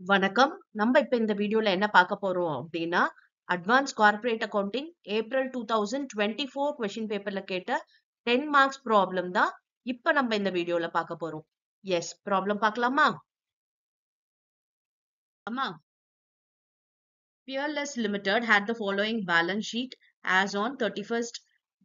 வணக்கம். நம்ம இப்ப இந்த வீடியோல என்ன பார்க்க போறோம் அப்படின்னா, advance corporate accounting April 2024 question பேப்பர்ல கேட்ட 10 மார்க்ஸ் ப்ராப்ளம் தான் இப்ப நம்ம இந்த வீடியோல பார்க்க போறோம். எஸ், ப்ராப்ளம் பார்க்கலாமா? ஆமா. Peerless Limited had the following balance sheet as on 31st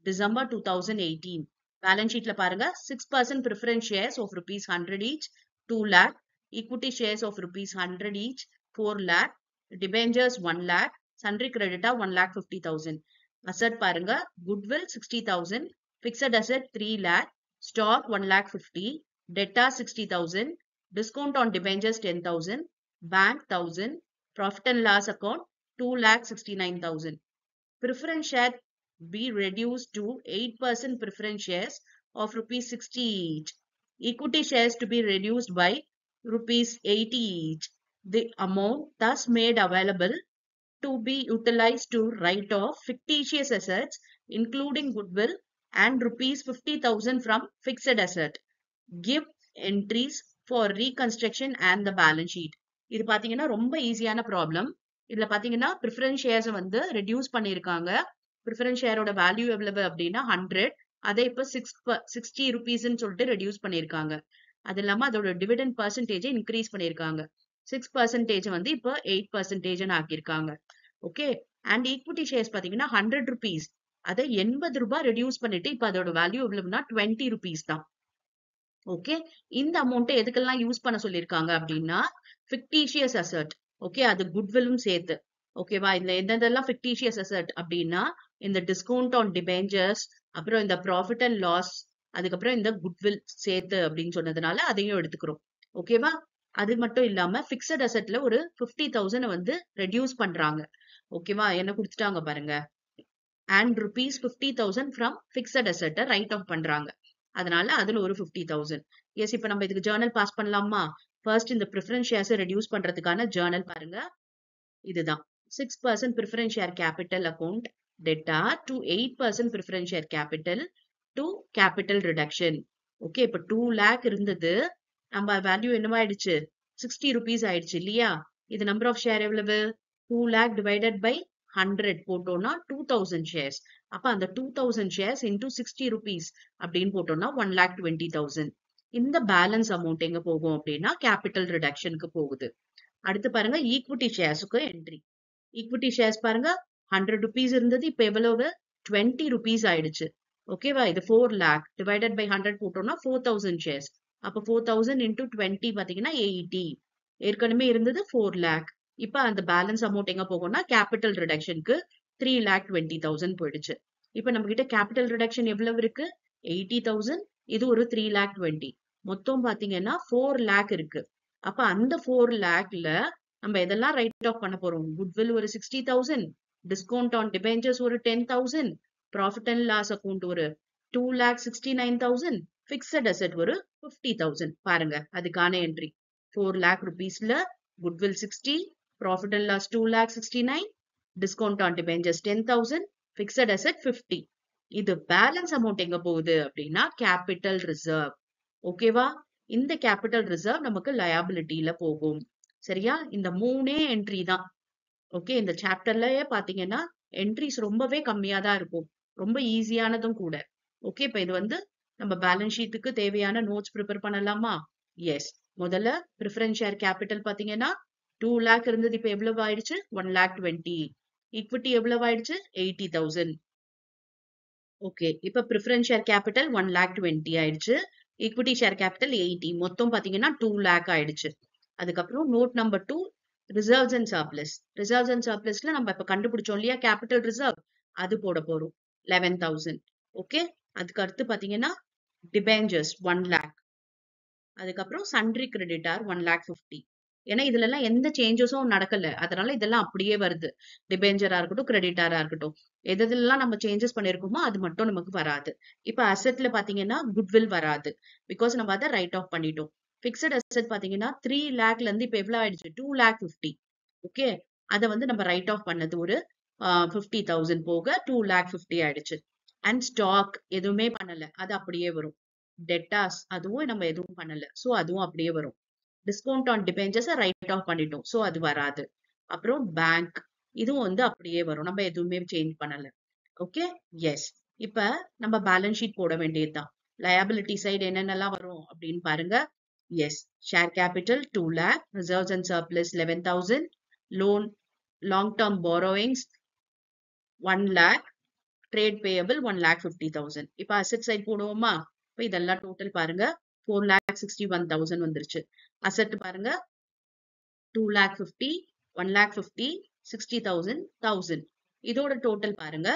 December 2018. Balance sheetல பாருங்க 6% preference shares of rupees 100 each, 2 lakh, equity shares of rupees 100 each, 4 lakh, debentures 1 lakh, sundry creditor 1,50,000. Asset பாருங்க goodwill 60,000, fixed asset 3 lakh, stock 1,50,000, debtor 60,000, discount on debentures 10,000, bank 1,000, profit and loss account 2,69,000. Preference share be reduced to 8% preference shares of rupees 60 each. Equity shares to be reduced by rupees 80 each. The amount thus made available to be utilized to write off fictitious assets including goodwill and rupees 50,000 from fixed asset. Give entries for reconstruction and the balance sheet. இது பாத்தீங்கன்னா ரொம்ப ஈஸியான problem. இதுல பாத்தீங்கன்னா preference shares வந்து reduce பண்ணிருக்காங்க. Preference ஷேரோட value எவ்வளவு அப்படின்னா 100. அதை இப்ப 60 ருபீஸ்ன்னு சொல்லிட்டு ரெடியூஸ் பண்ணிருக்காங்க. அது இல்லாம அதோட டிவிடெண்ட் பர்சன்டேஜ் இன்க்ரீஸ் பண்ணிருக்காங்க. 6% வந்து இப்ப 8% ஆக்கியிருக்காங்க. ஓகே. அண்ட் ஈக்விட்டி ஷேர்ஸ் பாத்தீங்கன்னா 100 ருபீஸ். அதை 80 ரூபாய் ரெடியூஸ் பண்ணிட்டு இப்ப அதோட வேல்யூ எவ்வளவுன்னா 20 ருபீஸ் தான். ஓகே. இந்த அமௌண்ட் எதுக்கெல்லாம் யூஸ் பண்ண சொல்லிருக்காங்க அப்படின்னா ஃபிக்டிஷியஸ் அசெட். ஓகே, அது குட்வில்லும் சேர்த்து. ஓகேவா? இதுல எந்தெல்லாம் ஃபிக்டிஷியஸ் அசெட் அப்படின்னா இந்த டிஸ்கவுண்ட் ஆன் டிபெஞ்சர்ஸ், அப்புறம் இந்த ப்ராஃபிட் அண்ட் லாஸ், அதுக்கப்புறம் இந்த குட்வில் சேர்த்து அப்படின்னு சொன்னதுனால அதையும் எடுத்துக்கிறோம். ஓகேவா? அது மட்டும் இல்லாம பிக்சட் அசெட்ல ஒரு 50,000 வந்து ரெடியூஸ் பண்றாங்க. ஓகேவா? என்ன கொடுத்துட்டாங்க பாருங்க. அண்ட் rupees 50,000 ஃப்ரம் பிக்சட் அசெட்டை ரைட் ஆஃப் பண்றாங்க. அதனால அதுல ஒரு 50,000. எஸ், இப்ப நம்ம இதுக்கு ஜேர்னல் பாஸ் பண்ணலாமா? ஃபர்ஸ்ட் இந்த ப்ரிஃபரன்ஸ் ஷேர்ஸ் ரெடியூஸ் பண்றதுக்கான ஜேர்னல் பாருங்க. இதுதான் 6% preference share capital account debtor to 8% preference share capital to capital reduction. Okay, இப்ப 2 lakh இருந்தது. நம்ம வேல்யூ என்னவாயிடுச்சு? 60 rupees ஆயிடுச்சு இல்லையா? இது நம்பர் ஆஃப் ஷேர் எவ்வளவு? 2 lakh divided by 100 போட்டோம்னா 2,000 shares. அப்ப அந்த 2,000 shares into 60 rupees அப்படின்னு போட்டோம்னா 1,20,000. இந்த பேலன்ஸ் அமௌண்ட் எங்க போகும் அப்படின்னா கேபிட்டல் ரிடக்ஷனுக்கு போகுது. அடுத்து பாருங்க ஈக்விட்டி ஷேர்ஸுக்கு என்ட்ரி. ஈக்விட்டி ஷேர்ஸ் பாருங்க 100 ருபீஸ் இருந்தது, இப்ப எவ்வளவு? 20 ருபீஸ் ஆயிடுச்சு. ஓகேவா? இது 4 lakh டிவைடட் பை 100 போட்டோம்னா 4,000 ஷேர்ஸ். அப்ப 4,000 into 20 பாத்தீங்கன்னா 80. ஏற்கனவே இருந்தது 4 lakh. இப்ப அந்த பேலன்ஸ் அமௌண்ட் எங்க போகும்னா கேபிட்டல் ரிடக்ஷனுக்கு 3,20,000 போயிடுச்சு. இப்ப நம்ம கிட்ட கேபிட்டல் ரிடக்ஷன் எவ்வளவு இருக்கு? 80,000. இது ஒரு 3,20,000. மொத்தம் பாத்தீங்கன்னா 4 lakh இருக்கு. அப்ப அந்த 4 lakhல நம்ம எதெல்லாம் ரைட் ஆஃப் பண்ண போறோம்? குட்வில் ஒரு 60,000, டிஸ்கவுண்ட் ஆன் டிபெஞ்சர்ஸ் ஒரு 10,000, ப்ராஃபிட் அண்ட் லாஸ் அக்கவுண்ட் ஒரு 2,69,000, பிக்சட் அசெட் ஒரு 50,000. பாருங்க அதுக்கான என்ட்ரி. 4 lakh ருபீஸ்ல goodwill 60, profit and loss 2,69,000, discount on debentures 10,000, fixed asset 50. இது பேலன்ஸ் அமௌண்ட் எங்க போகுது அப்படின்னா கேபிட்டல் ரிசர்வ். ஓகேவா? இந்த கேபிட்டல் ரிசர்வ் நமக்கு லயபிலிட்டியில போகும். சரியா? இந்த 3 என்ட்ரி தான். ஓகே, இந்த சாப்டர்லயே பாத்தீங்கன்னா என்ட்ரிஸ் ரொம்பவே கம்மியா தான் இருக்கும். ரொம்ப ஈஸியானதும் கூட. ஓகே, இப்ப இது வந்து நம்ம பேலன்ஸ் ஷீட்டுக்கு தேவையான நோட்ஸ் ப்ரிப்பேர் பண்ணலாமா? எஸ். முதல்ல ப்ரிஃபரன்ஸ் ஷேர் கேபிட்டல் பாத்தீங்கன்னா 2 lakh இருந்தது, இப்ப எவ்வளவு ஆயிடுச்சு? 1,20,000. ஈக்விட்டி எவ்வளவு ஆயிடுச்சு? 80,000. ஓகே, இப்ப ப்ரிஃபரன்ஸ் ஷேர் கேபிட்டல் 1,20,000 ஆயிடுச்சு. Equity share capital 80. மொத்தம் பாத்தீங்கன்னா 2 lakh ஆயிடுச்சு. அதுக்கப்புறம் note number 2 reserves and surplus. Reserves and சர்ப்ளஸ்ல நம்ம இப்ப கண்டுபிடிச்சோம் இல்லையா கேபிட்டல் ரிசர்வ், அது போட போறோம் 11,000. ஓகே, அதுக்கு அடுத்து பாத்தீங்கன்னா டிபெஞ்சர்ஸ் 1 lakh. அதுக்கப்புறம் சன்ட்ரி கிரெடிட்டார் 1,50,000. ஏன்னா இதுல எல்லாம் எந்த சேஞ்சஸும் நடக்கல, அதனால இதெல்லாம் அப்படியே வருது. டிபெஞ்சரா இருக்கட்டும், கிரெடிட்டாரா இருக்கட்டும், எதெல்லாம் நம்ம சேஞ்சஸ் பண்ணிருக்கோமோ அது மட்டும் நமக்கு வராது. இப்ப அசெட்ல பாத்தீங்கன்னா குட்வில் வராது, பிகாஸ் நம்ம அதை ரைட் ஆஃப் பண்ணிட்டோம். பிக்சட் அசெட் பாத்தீங்கன்னா 3 lakhல இருந்து இப்ப எவ்வளவு ஆயிடுச்சு? 2,50,000. ஓகே, அதை வந்து நம்ம ரைட் ஆஃப் பண்ணது ஒரு 50,000 போக 2,50,000 ஆயிடுச்சு. அண்ட் ஸ்டாக் எதுவுமே பண்ணல, அது அப்படியே வரும். டெட்டாஸ் அதுவும் நம்ம எதுவும் பண்ணல, சோ அதுவும் அப்படியே வரும். Discount on debentures write off பண்ணிட்டோம். சோ அது வராது. அப்புறம் பேங்க் இதுவும் வந்து அப்படியே வரும். நம்ம எதுவுமே சேஞ்ச் பண்ணல. Okay, yes. இப்ப நம்ம பேலன்ஸ் ஷீட் போட வேண்டியதுதான். லயபிலிட்டி சைடு என்னென்னலாம் வரும் அப்படின்னு பாருங்க. Yes, share capital 2 lakh, reserves and surplus 11,000, loan long term borrowings 1 lakh, trade payable 1,50,000. இப்ப அசெட் சைட் போடுவோமா? இப்ப இதெல்லாம் டோட்டல் பாருங்க 4,61,000 வந்துருச்சு. அசெட் பாருங்க 2,50,000, 1,50,000, 60,000, 1,000. இதோட டோட்டல் பாருங்க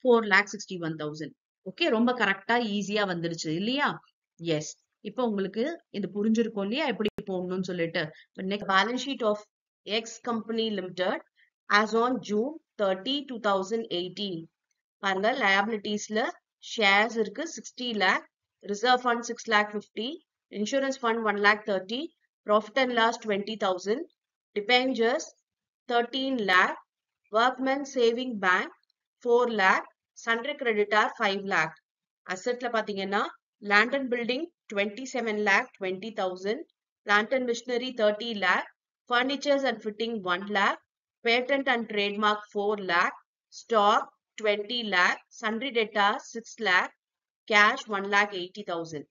4,61,000. ஓகே, ரொம்ப கரெக்டா ஈஸியா வந்துருச்சு இல்லையா? எஸ். இப்போ உங்களுக்கு இது புரிஞ்சிருக்கும் இல்லையா எப்படி போடணும்னு சொல்லிட்டு. Next balance sheet of X company limited as on June 30, 2018. பாருங்க liabilitiesல shares இருக்கு 60 lakh, reserve fund 6 lakh 50, insurance fund 1 lakh 30, profit and loss 20,000, debentures 13 lakh, workman saving bank 4 lakh, sundry creditor 5 lakh. Assetல பாத்தீங்கன்னா land and building 27 lakh 20,000, plant and machinery 30 lakh, furnitures and fitting 1 lakh, patent and trademark 4 lakh, stock 20 lakh, sundry debtors 6 lakh, cash 1,80,000.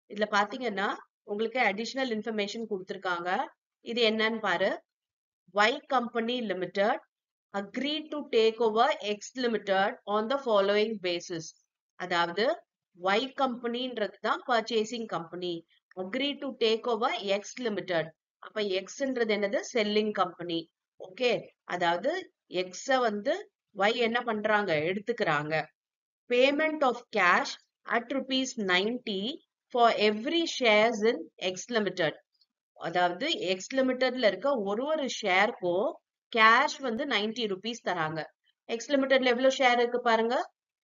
இதுல பாத்தீங்கன்னா உங்களுக்கு additional information கொடுத்திருக்காங்க. இது என்னன்னு பாரு. Y Company Limited agreed to take over X Limited on the following basis. அதாவது Y Companyன்றது தான் purchasing company. Agreed to take over X Limited. அப்ப Xன்றது என்னது? Selling company. ஓகே, அதாவது X வந்து Y என்ன பண்றாங்க? எடுத்துக்கிறாங்க. Payment of cash at rupees 90 for every shares in X Limited. அதாவது X Limitedல இருக்க ஒரு ஷேருக்கும் கேஷ் வந்து 90 rupees தராங்க. X Limitedல எவ்வளவு ஷேர் இருக்கு பாருங்க,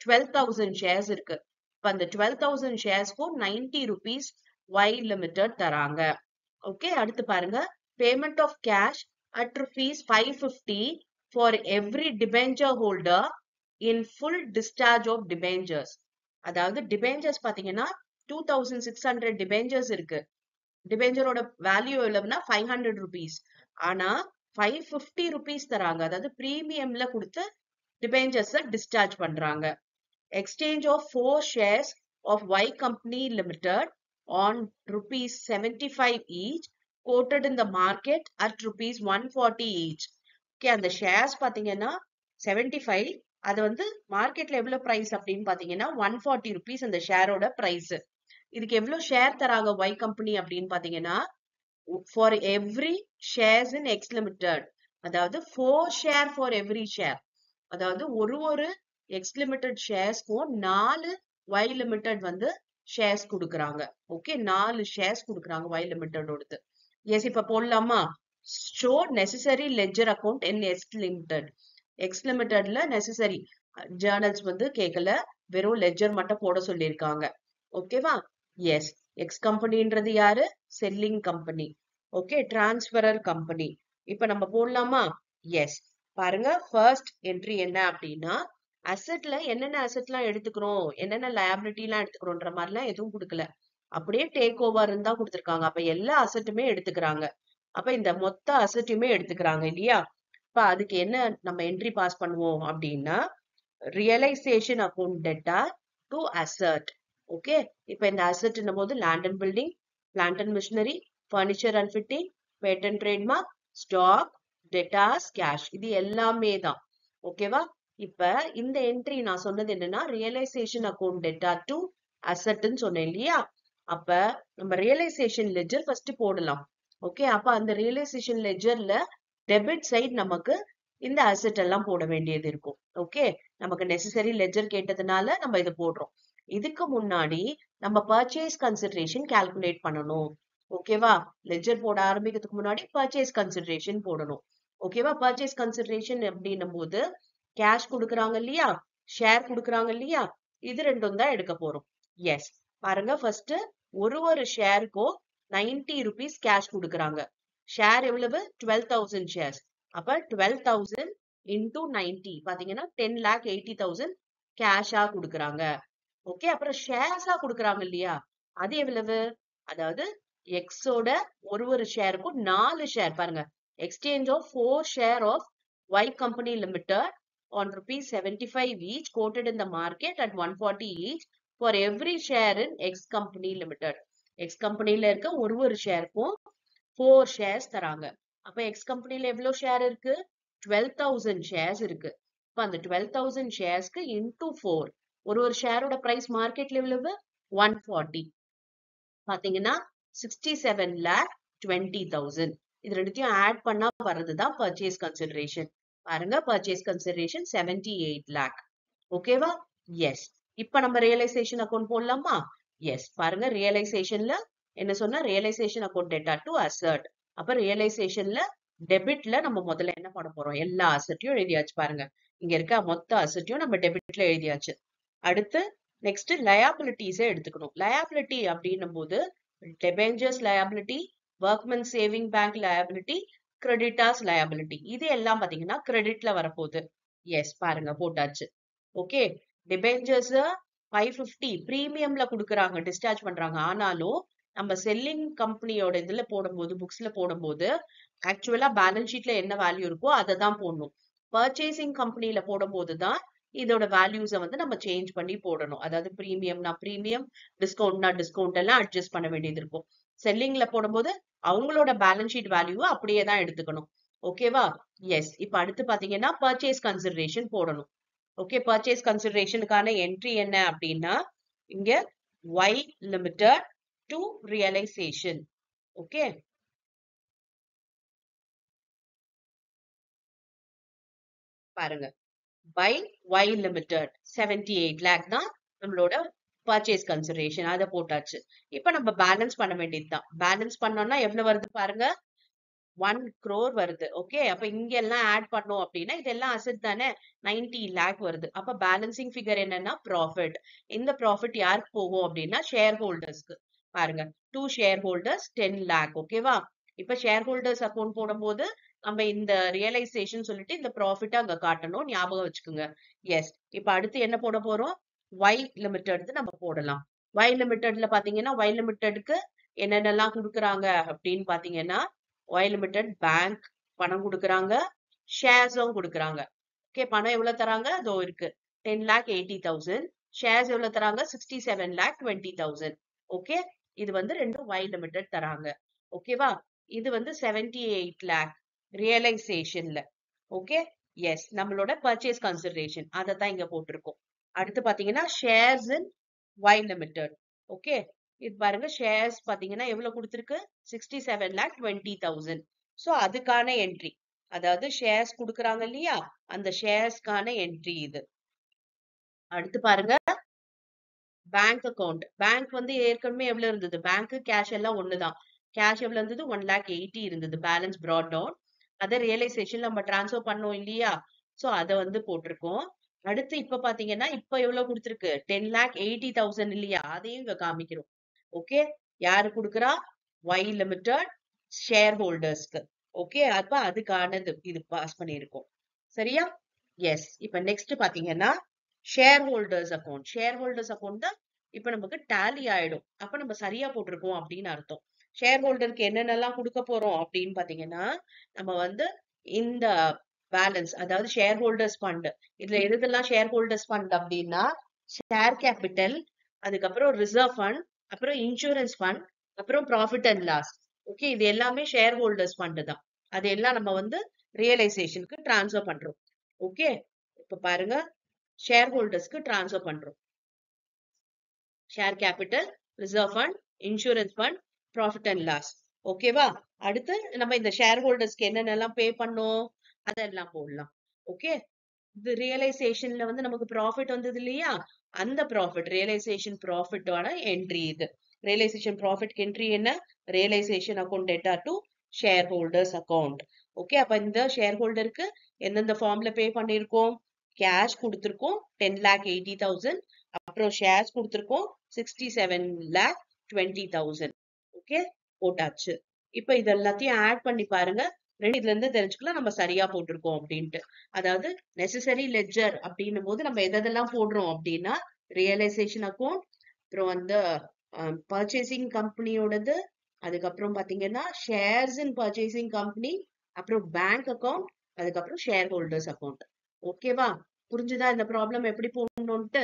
12,000 ஷேர்ஸ் இருக்கு. இப்ப அந்த 12,000 ஷேர்ஸ்க்கும் 90 rupees Y Limited தராங்க. ஓகே, அடுத்து பாருங்க, payment of cash at rupees 550 for every debenture holder in full discharge of debentures. அதாவது debentures பாத்தீங்கன்னா 2,600 debentures இருக்கு. டிபெஞ்சரோட வேல்யூ எவ்வளவுனா 500 rupees. ஆனா 550 rupees தராங்க. அதாவது பிரீமியம்ல கொடுத்து டிபெஞ்சர்ஸ் டிஸ்சார்ஜ் பண்றாங்க. Exchange of 4 shares of Y Company Limited on rupees 75 each quoted in the market at rupees 140 each. Okay, அந்த ஷேர்ஸ் பாத்தீங்கன்னா 75, அது வந்து மார்க்கெட்ல எவ்வளவு பிரைஸ் அப்படின்னு பாத்தீங்கன்னா 140 rupees அந்த ஷேரோட பிரைஸ். இதுக்கு எவ்வளவு ஷேர் தராங்க Y கம்பெனி அப்படின்னு பாத்தீங்கன்னா, for every shares in X Limited, அதாவது 4 share for every share. அதாவது ஒரு X Limited ஷேர்ஸ்க்கும் 4 Y Limited வந்து ஷேர்ஸ் கொடுக்குறாங்க. ஓகே, 4 ஷேர்ஸ் கொடுக்குறாங்க Y Limited ஓடுது. எஸ், இப்ப போடலாமா? show necessary ledger account in X Limited. X Limitedல necessary journals வந்து கேட்கல, வெறும் லெட்ஜர் மட்டும் போட சொல்லியிருக்காங்க. ஓகேவா? எஸ், எக்ஸ் கம்பெனின்றது யாரு? Selling company. Okay, transferor company. இப்ப நம்ம போடலாமா? எஸ், பாருங்க, ஃபர்ஸ்ட் என்ட்ரி என்ன அப்படின்னா, அசெட்ல என்னென்ன அசெட்லாம் எடுத்துக்கிறோம், என்னென்ன லயபிலிட்டி எல்லாம் எடுத்துக்கிறோன்ற மாதிரிலாம் எதுவும் கொடுக்கல. அப்படியே டேக் ஓவர் தான் கொடுத்துருக்காங்க. அப்ப எல்லா அசெட்டுமே எடுத்துக்கிறாங்க. அப்ப இந்த மொத்த அசெட்டுமே எடுத்துக்கிறாங்க இல்லையா? இப்ப அதுக்கு என்ன நம்ம என்ட்ரி பாஸ் பண்ணுவோம் அப்படின்னா, realisation account debtor to asset. Okay, இப்ப இந்த அசெட்னும் போது land and building, plant and machinery, furniture and fitting, patent trademark, stock, debtors, cash, இது எல்லாமே தான். ஓகேவா? இப்ப இந்த என்ட்ரி நான் சொன்னது என்னன்னா, ரியலைசேஷன் அக்கௌண்ட் டெட்டா டு அசெட்னு சொன்னேன் இல்லையா? அப்ப நம்ம ரியலைசேஷன் லெட்ஜர் ஃபர்ஸ்ட் போடலாம். ஓகே, அப்ப அந்த ரியலைசேஷன் லெட்ஜர்ல டெபிட் சைடு நமக்கு இந்த அசெட் எல்லாம் போட வேண்டியது இருக்கும். ஓகே, நமக்கு நெசசரி லெட்ஜர் கேட்டதுனால நம்ம இது போடுறோம். இதுக்கு முன்னாடி நம்ம பர்ச்சேஸ் கன்சிடரேஷன் கால்குலேட் பண்ணணும். ஓகேவா? லெட்ஜர் போட ஆரம்பிக்கிறதுக்கு முன்னாடி பர்ச்சேஸ் கன்சிடரேஷன் போடணும். ஓகேவா? பர்ச்சேஸ் கன்சிடரேஷன் அப்படின்னும் போது கேஷ் கொடுக்குறாங்க இல்லையா, ஷேர் கொடுக்குறாங்க இல்லையா, இது ரெண்டும் தான் எடுக்க போறோம். எஸ், பாருங்க, ஃபர்ஸ்ட் ஒரு ஷேருக்கும் 90 rupees கேஷ் கொடுக்குறாங்க. ஷேர் எவ்வளவு? 12,000 ஷேர்ஸ். அப்ப 12,000 into 90 பாத்தீங்கன்னா 10,80,000 கேஷா கொடுக்குறாங்க. ஓகே, அப்புறம் ஷேர்ஸா கொடுக்குறாங்க இல்லையா, அது எவ்வளவு? அதாவது எக்ஸோட ஒரு ஷேருக்கும் 4 ஷேர் பாருங்க. Exchange of 4 share of Y company limited on rupees 75 each quoted in the market at 140 each for every share in X company limited. X companyல இருக்க ஒரு ஷேருக்கும் 4 shares தராங்க. அப்ப X companyல எவ்வளவு ஷேர் இருக்கு? 12,000 shares இருக்கு. அப்ப அந்த 12,000 sharesக்கு into 4. ஒரு ஷேரோட பிரைஸ் மார்க்கெட்ல எவ்வளவு? 140. பாத்தீங்கன்னா 67,20,000. இது ரெண்டுத்தையும் ஆட் பண்ணா வர்றதுதான் பர்ச்சேஸ் கன்சிடரேஷன். பாருங்க, பர்ச்சேஸ் கன்சிடரேஷன் 78 lakh. ஓகேவா? எஸ். இப்ப நம்ம ரியலைசேஷன் அக்கௌண்ட் போடலாமா? எஸ். பாருங்க, ரியலைசேஷன்ல என்ன சொன்னா, realisation account debtor to asset. அப்ப ரியலைசேஷன்ல டெபிட்ல நம்ம முதல்ல என்ன பண்ண போறோம்? எல்லா அசட்டையும் எழுதியாச்சு. பாருங்க, இங்க இருக்க மொத்த அசட்டையும் நம்ம டெபிட்ல எழுதியாச்சு. அடுத்து நெக்ஸ்ட் லயபிலிட்டிஸை எடுத்துக்கணும். லயபிலிட்டி அப்படின்னும் போது debentures liability, workman saving bank liability, creditors liability. இது எல்லாம் பாத்தீங்கன்னா கிரெடிட்ல வரப்போகுது. எஸ், பாருங்க போட்டாச்சு. ஓகே, debentures 550 பிரீமியம்ல கொடுக்குறாங்க, டிஸ்சார்ஜ் பண்றாங்க. ஆனாலும் நம்ம செல்லிங் கம்பெனியோட இதுல போடும்போது, புக்ஸ்ல போடும்போது ஆக்சுவலா பேலன்ஸ் ஷீட்ல என்ன வேல்யூ இருக்கோ அதை தான் போடணும். பர்ச்சேசிங் கம்பெனில போடும்போது தான் இதோட வேல்யூஸை வந்து நம்ம சேஞ்ச் பண்ணி போடணும். அதாவது பிரீமியம்னா பிரீமியம், டிஸ்கவுண்ட்னா டிஸ்கவுண்ட் எல்லாம் அட்ஜஸ்ட் பண்ண வேண்டியது இருக்கும். செல்லிங்ல போடும்போது அவங்களோட பேலன்ஸ் ஷீட் வேல்யூவை அப்படியே தான் எடுத்துக்கணும். ஓகேவா? எஸ். இப்ப அடுத்து பாத்தீங்கன்னா பர்ச்சேஸ் கன்சிடரேஷன் போடணும். ஓகே, பர்ச்சேஸ் கன்சிடரேஷனுக்கான என்ட்ரி என்ன அப்படின்னா, இங்க Y limited to realisation. Okay, பாருங்க, by Y limited 78 lakh தான் நம்மளோட பர்ச்சேஸ் கன்சிடரேஷன். அதை போட்டாச்சு. இப்ப நம்ம பேலன்ஸ் பண்ண வேண்டியதுதான். பேலன்ஸ் பண்ணோம்னா எவ்வளவு வருது பாருங்க, 1 crore வருது. ஓகே, அப்ப இங்க எல்லாம் ஆட் பண்ணோம் அப்படின்னா இதெல்லாம் அசெட் தானே, 90 lakh வருது. அப்ப பேலன்சிங் ஃபிகர் என்னன்னா ப்ராஃபிட். இந்த ப்ராஃபிட் யாருக்கு போகும் அப்படின்னா ஷேர் ஹோல்டர்ஸ்க்கு. பாருங்க, 2 ஷேர் ஹோல்டர்ஸ் 10 lakh. ஓகேவா? இப்ப ஷேர் ஹோல்டர்ஸ் அக்கௌண்ட் போடும்போது நம்ம இந்த ரியலைசேஷன் சொல்லிட்டு இந்த ப்ராஃபிட் அங்க காட்டணும், ஞாபகம் வச்சுக்கோங்க. எஸ். இப்ப அடுத்து என்ன போட போறோம்? Y லிமிடெட் நம்ம போடலாம். Y லிமிடெட்ல பாத்தீங்கன்னா Y லிமிடெட்க்கு என்னென்னலாம் கொடுக்குறாங்க அப்படின்னு பாத்தீங்கன்னா, Y லிமிடெட் பேங்க் பணம் கொடுக்குறாங்க, ஷேர்ஸும் கொடுக்குறாங்க. ஓகே, பணம் எவ்வளவு தராங்க? அதோ இருக்கு, 10,80,000. ஷேர்ஸ் எவ்வளவு தராங்க? 67,20,000. ஓகே, இது வந்து ரெண்டும் Y லிமிடெட் தராங்க. ஓகேவா? இது வந்து 78 lakh ரியலைசேஷன்ல. Okay, yes. நம்மளோட பர்ச்சேஸ் கன்சிடரேஷன் அதை தான் இங்க போட்டிருக்கோம். அடுத்து பாத்தீங்கன்னா shares in Y limited. Okay, இது பாருங்க, ஷேர்ஸ் பாத்தீங்கன்னா எவ்வளவு கொடுத்திருக்கு? 67,20,000. சோ அதுக்கான என்ட்ரி, அதாவது ஷேர்ஸ் கொடுக்குறாங்க இல்லையா, அந்த ஷேர்ஸ்க்கான என்ட்ரி இது. அடுத்து பாருங்க, பேங்க் அக்கவுண்ட். பேங்க் வந்து ஏற்கனவே எவ்வளவு இருந்தது? பேங்க் கேஷ் எல்லாம் ஒண்ணுதான். கேஷ் எவ்வளவு இருந்தது? 1,80,000 இருந்தது. Balance brought down. அதை ரியலைசேஷன் நம்ம டிரான்ஸ்ஃபர் பண்ணோம் இல்லையா, சோ அதை வந்து போட்டிருக்கோம். அடுத்து இப்ப பாத்தீங்கன்னா இப்ப எவ்வளவு கொடுத்திருக்கு? 10,80,000 இல்லையா, அதையும் இங்க காமிக்கிறோம். ஓகே, யாரு கொடுக்குறா? Y லிமிடெட் ஷேர் ஹோல்டர்ஸ்க்கு. ஓகே, அப்ப அதுக்கானது இது பாஸ் பண்ணிருக்கோம். சரியா? எஸ். இப்ப நெக்ஸ்ட் பாத்தீங்கன்னா share holders account. Share holders account தான் இப்ப நமக்கு டேலி ஆயிடும். அப்ப நம்ம சரியா போட்டிருக்கோம் அப்படின்னு அர்த்தம். ஷேர் ஹோல்டருக்கு என்னென்னலாம் கொடுக்க போறோம் அப்படின்னு பாத்தீங்கன்னா, நம்ம வந்து இந்த பேலன்ஸ், அதாவது ஷேர் ஹோல்டர்ஸ் ஃபண்ட், இதுல எதெல்லாம் ஷேர் ஹோல்டர்ஸ் ஃபண்ட் அப்படின்னா, ஷேர் கேபிட்டல், அதுக்கப்புறம் ரிசர்வ் ஃபண்ட், அப்புறம் இன்சூரன்ஸ் ஃபண்ட், அப்புறம் ப்ராஃபிட் அண்ட் லாஸ். ஓகே, இது எல்லாமே ஷேர் ஹோல்டர்ஸ் ஃபண்ட் தான். அது எல்லாம் நம்ம வந்து ரியலைசேஷனுக்கு டிரான்ஸ்ஃபர் பண்றோம். ஓகே, இப்ப பாருங்க, ஷேர் ஹோல்டர்ஸ்க்கு டிரான்ஸ்ஃபர் பண்றோம். Share capital, reserve fund, insurance fund, profit and loss. ஓகேவா? அடுத்து நம்ம இந்த ஷேர் ஹோல்டர்ஸ்க்கு என்னென்னலாம் பே பண்ணோம் அதெல்லாம் போடலாம். ஓகே, இது ரியலைசேஷன்ல வந்து நமக்கு ப்ராஃபிட் வந்தது இல்லையா, அந்த ப்ராஃபிட் ரியலைசேஷன் ப்ராஃபிட்டோட என்ட்ரி இது. ரியலைசேஷன் ப்ராஃபிட் என்ட்ரி என்ன? Realisation account debtor to share holders account. Okay, அப்ப இந்த ஷேர் ஹோல்டருக்கு எந்தெந்த ஃபார்ம்ல பே பண்ணிருக்கோம்? கேஷ் கொடுத்திருக்கோம் 10,80,000. அப்புறம் ஷேர்ஸ் கொடுத்திருக்கோம் 67,20,000. ஓகே, போட்டாச்சு. இப்ப இது எல்லாத்தையும் ஆட் பண்ணி பாருங்க, இதுல இருந்து தெரிஞ்சுக்கலாம் நம்ம சரியா போட்டிருக்கோம் அப்படின்ட்டு. அதாவது நெசசரி லெட்ஜர் அப்படின்னும் போது நம்ம எதெல்லாம் போடுறோம் அப்படின்னா, ரியலைசேஷன் அக்கௌண்ட், அப்புறம் வந்து பர்ச்சேசிங் கம்பெனியோடது, அதுக்கப்புறம் பாத்தீங்கன்னா ஷேர்ஸ் இன் பர்ச்சேசிங் கம்பெனி, அப்புறம் பேங்க் அக்கவுண்ட், அதுக்கப்புறம் ஷேர் ஹோல்டர்ஸ் அக்கவுண்ட். ஓகேவா? புரிஞ்சுதா இந்த ப்ராப்ளம் எப்படி போடணும்ட்டு?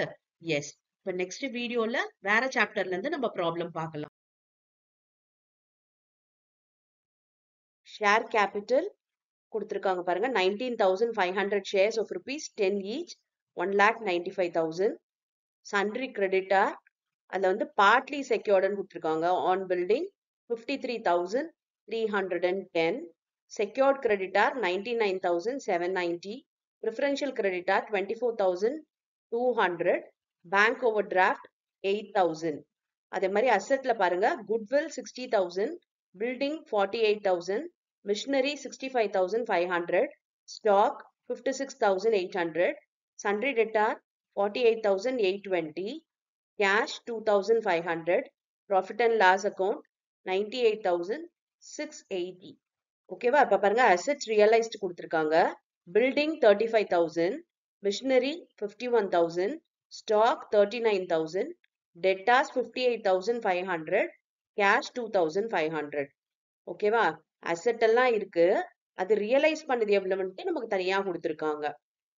எஸ். இப்ப நெக்ஸ்ட் வீடியோல வேற சாப்டர்ல இருந்து நம்ம ப்ராப்ளம் பார்க்கலாம். ஷேர் கேபிட்டல் கொடுத்திருக்காங்க பாருங்க. 19,500 shares of rupees 10 each, 1,95,000. Sundry creditor, அதுல வந்து partly secured கொடுத்திருக்காங்க. On building 53,310. Secured creditor 99,790. Preferential creditor 24,200. Bank overdraft 8,000. அதே மாதிரி அசெட்ல பாருங்க, goodwill 60,000, building 48,000, machinery 65,500, stock 56,800, sundry debtor 48,820, cash 2,500, profit and loss account 98,680. ஓகேவா? இப்ப பாருங்க அசெட்ஸ் ரியலைஸ்ட் கொடுத்திருக்காங்க. Building 35,000, machinery 51,000, stock 39,000, debtors 58,500, cash 2,500. ஓகேவா? அசெட் எல்லாம் இருக்கு. அது ரியலைஸ் பண்ணது எவ்வளவுன்ட்டு நமக்கு தனியா கொடுத்திருக்காங்க.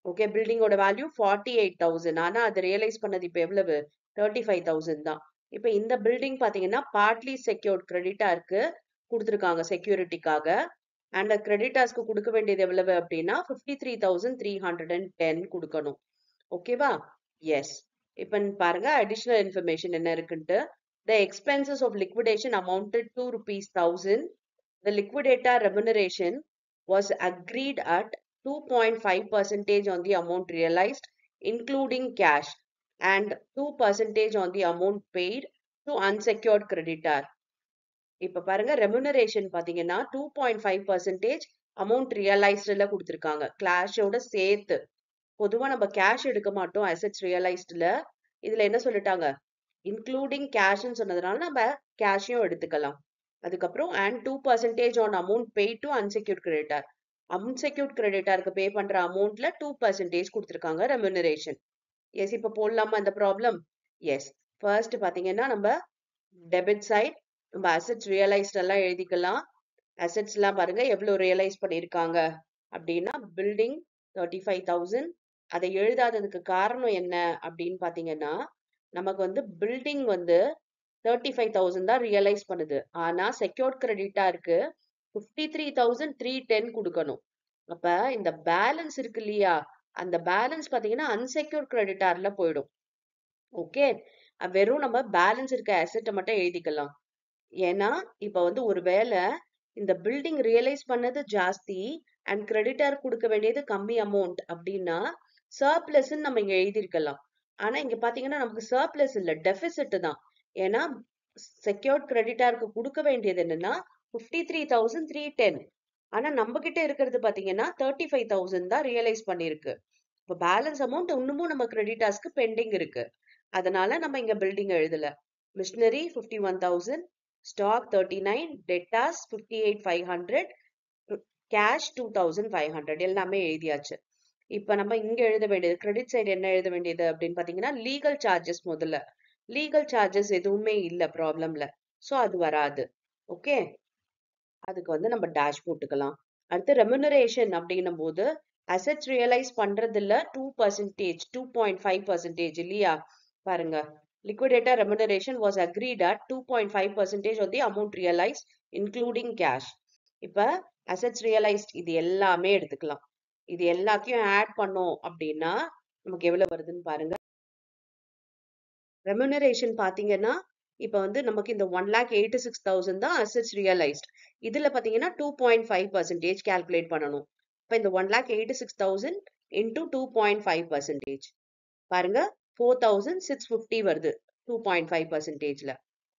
ஓகே, பில்டிங்கோட வேல்யூ 48,000. ஆனா அது ரியலைஸ் பண்ணது இப்ப எவ்வளவு? 35,000 தான். இப்ப இந்த பில்டிங் பாத்தீங்கன்னா பார்ட்லி செக்யூர்ட் கிரெடிட்டா இருக்கு, கொடுத்திருக்காங்க செக்யூரிட்டிக்காக. அண்ட் கிரெடிட்டாஸ்க்கு கொடுக்க வேண்டியது எவ்வளவு அப்படின்னா 53,310 கொடுக்கணும். ஓகேவா? எஸ். இப்ப பாருங்க அடிஷனல் இன்ஃபர்மேஷன் என்ன இருக்குன்ட்டு. The expenses of liquidation amounted to rupees 1,000. The liquidator remuneration was agreed at 2.5% on the amount realized, including cash, and 2% on the amount paid to unsecured creditor. இப்ப பாருங்க ரெமுனரேஷன் பாத்தீங்கன்னா 2.5% amount ரியலைஸ்ட்ல கொடுத்திருக்காங்க, கிளாஷோட சேர்த்து. பொதுவா நம்ம cash எடுக்க மாட்டோம் அசெட்ஸ் ரியலைஸ்ட்ல. இதுல என்ன சொல்லிட்டாங்க? இன்க்ளூடிங் கேஷ்ன்னு சொன்னதுனால நம்ம கேஷையும் எடுத்துக்கலாம். அதுக்கப்புறம் and 2% on amount pay to unsecured creditor. Unsecured கிரெடிட்டாருக்கு பே பண்ற அமௌண்ட்ல 2% கொடுத்திருக்காங்க ரெமுனரேஷன். எஸ். இப்ப போடலாமா இந்த ப்ராப்ளம்? எஸ். ஃபர்ஸ்ட் பாத்தீங்கன்னா நம்ம டெபிட் சைட் நம்ம அசெட்ஸ் ரியலைஸ்ட் எல்லாம் எழுதிக்கலாம். அசெட்ஸ் எல்லாம் பாருங்க எவ்வளவு ரியலைஸ் பண்ணிருக்காங்க அப்படின்னா பில்டிங் 35,000. அதை எழுதாததுக்கு காரணம் என்ன அப்படின்னு பாத்தீங்கன்னா, நமக்கு வந்து பில்டிங் வந்து 35,000 தான் ரியலைஸ் பண்ணுது. ஆனா செக்யூர்ட் கிரெடிட்டா இருக்கு 53,310 கொடுக்கணும். அப்ப இந்த பேலன்ஸ் இருக்கு இல்லையா, அந்த பேலன்ஸ் பாத்தீங்கன்னா அன்செக்யூர்ட் கிரெடிட்டார்ல போயிடும். ஓகே, வெறும் நம்ம பேலன்ஸ் இருக்க அசெட்டை மட்டும் எழுதிக்கலாம். ஏன்னா இப்ப வந்து ஒருவேளை இந்த பில்டிங் ரியலைஸ் பண்ணது ஜாஸ்தி அண்ட் கிரெடிட்டர் கொடுக்க வேண்டியது கம்மி அமௌண்ட் அப்படின்னா சர்ப்ளஸ் நம்ம இங்க எழுதிருக்கலாம். ஆனா இங்க பாத்தீங்கன்னா நமக்கு சர்ப்ளஸ் இல்ல, டெபிசிட் தான். ஏன்னா செக்யூர்ட் கிரெடிட்டருக்கு கொடுக்க வேண்டியது என்னன்னா 53,310. ஆனா நம்ம கிட்ட இருக்கிறது பாத்தீங்கன்னா 35,000 தான் ரியலைஸ் பண்ணிருக்கு. இப்ப பேலன்ஸ் அமௌண்ட் இன்னமும் நம்ம கிரெடிட்டர்ஸ்க்கு பெண்டிங் இருக்கு. அதனால நம்ம இங்க பில்டிங் எழுதல. மிஷினரி 51,000, stock 39, debtors 58,500, cash 2,500 எல்லாமே எழுதியாச்சு. இப்ப நம்ம இங்க எழுத வேண்டியது கிரெடிட் சைடு என்ன எழுத வேண்டியது அப்படின்னு பாத்தீங்கன்னா லீகல் சார்ஜஸ். முதல்ல லீகல் சார்ஜஸ் எதுவுமே இல்ல ப்ராப்ளம்ல, சோ அது வராது. ஓகே, அதுக்கு வந்து நம்ம டேஷ் போட்டுக்கலாம். அடுத்து ரெமுனரேஷன் அப்படின்னும் போது அசெட்ஸ் ரியலைஸ் பண்றதுல 2%, 2.5% இல்லையா? பாருங்க, liquidator remuneration was agreed at 2.5% of the amount realized including cash. இப்ப assets realized இது எல்லாமே எடுத்துக்கலாம். இது எல்லாத்தையும் ஆட் பண்ணோம் அப்படின்னா நமக்கு எவ்வளவு வருதுன்னு பாருங்க. ரெமுனரேஷன் பாத்தீங்கன்னா இப்ப வந்து நமக்கு இந்த 1,86,000 தான் assets realized. இதுல பாத்தீங்கன்னா 2.5% கால்குலேட் பண்ணணும். இப்ப இந்த 1,86,000 into 2.5% பாருங்க 4,650 வருது 2.5%ல.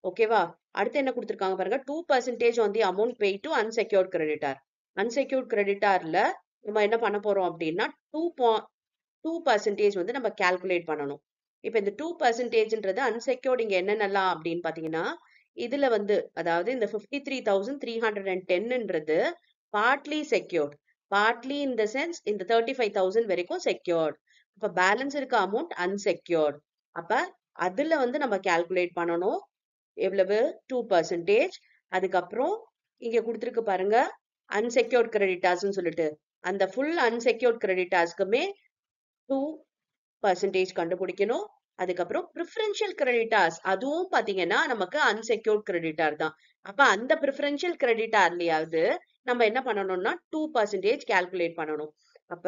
ஓகேவா? அடுத்து என்ன கொடுத்திருக்காங்க பாருங்க, 2% on the amount paid to unsecured creditor. Unsecured கிரெடிட்டார்ல நம்ம என்ன பண்ண போறோம் அப்படின்னா 2% வந்து நம்ம கால்குலேட் பண்ணணும். இப்ப இந்த 2%ன்றது அன்செக்யூர்ட் இங்க என்னென்னலாம் அப்படின்னு பாத்தீங்கன்னா, இதுல வந்து அதாவது இந்த 53,310ன்றது partly secured. Partly in the sense இந்த 35,000 வரைக்கும் செக்யூர்ட். அப்ப பேலன்ஸ் இருக்க அமௌண்ட் அன்செக்யூர்ட். அப்ப அதுல வந்து நம்ம கால்குலேட் பண்ணணும் எவ்வளவு 2%. அதுக்கப்புறம் இங்க கொடுத்துருக்கு பாருங்க அன்செக்யூர்ட் கிரெடிட்டார்ஸ்னு சொல்லிட்டு அந்த ஃபுல் அன்செக்யூர்ட் கிரெடிட்டார்ஸ்க்குமே 2% கண்டுபிடிக்கணும். அதுக்கப்புறம் ப்ரிஃபரன்ஷியல் கிரெடிட்டார்ஸ் அதுவும் பாத்தீங்கன்னா நமக்கு அன்செக்யூர்ட் கிரெடிட்டார் தான். அப்ப அந்த ப்ரிஃபரன்ஷியல் கிரெடிட்டார்லயாவது நம்ம என்ன பண்ணணும்னா 2% கால்குலேட் பண்ணணும். அப்ப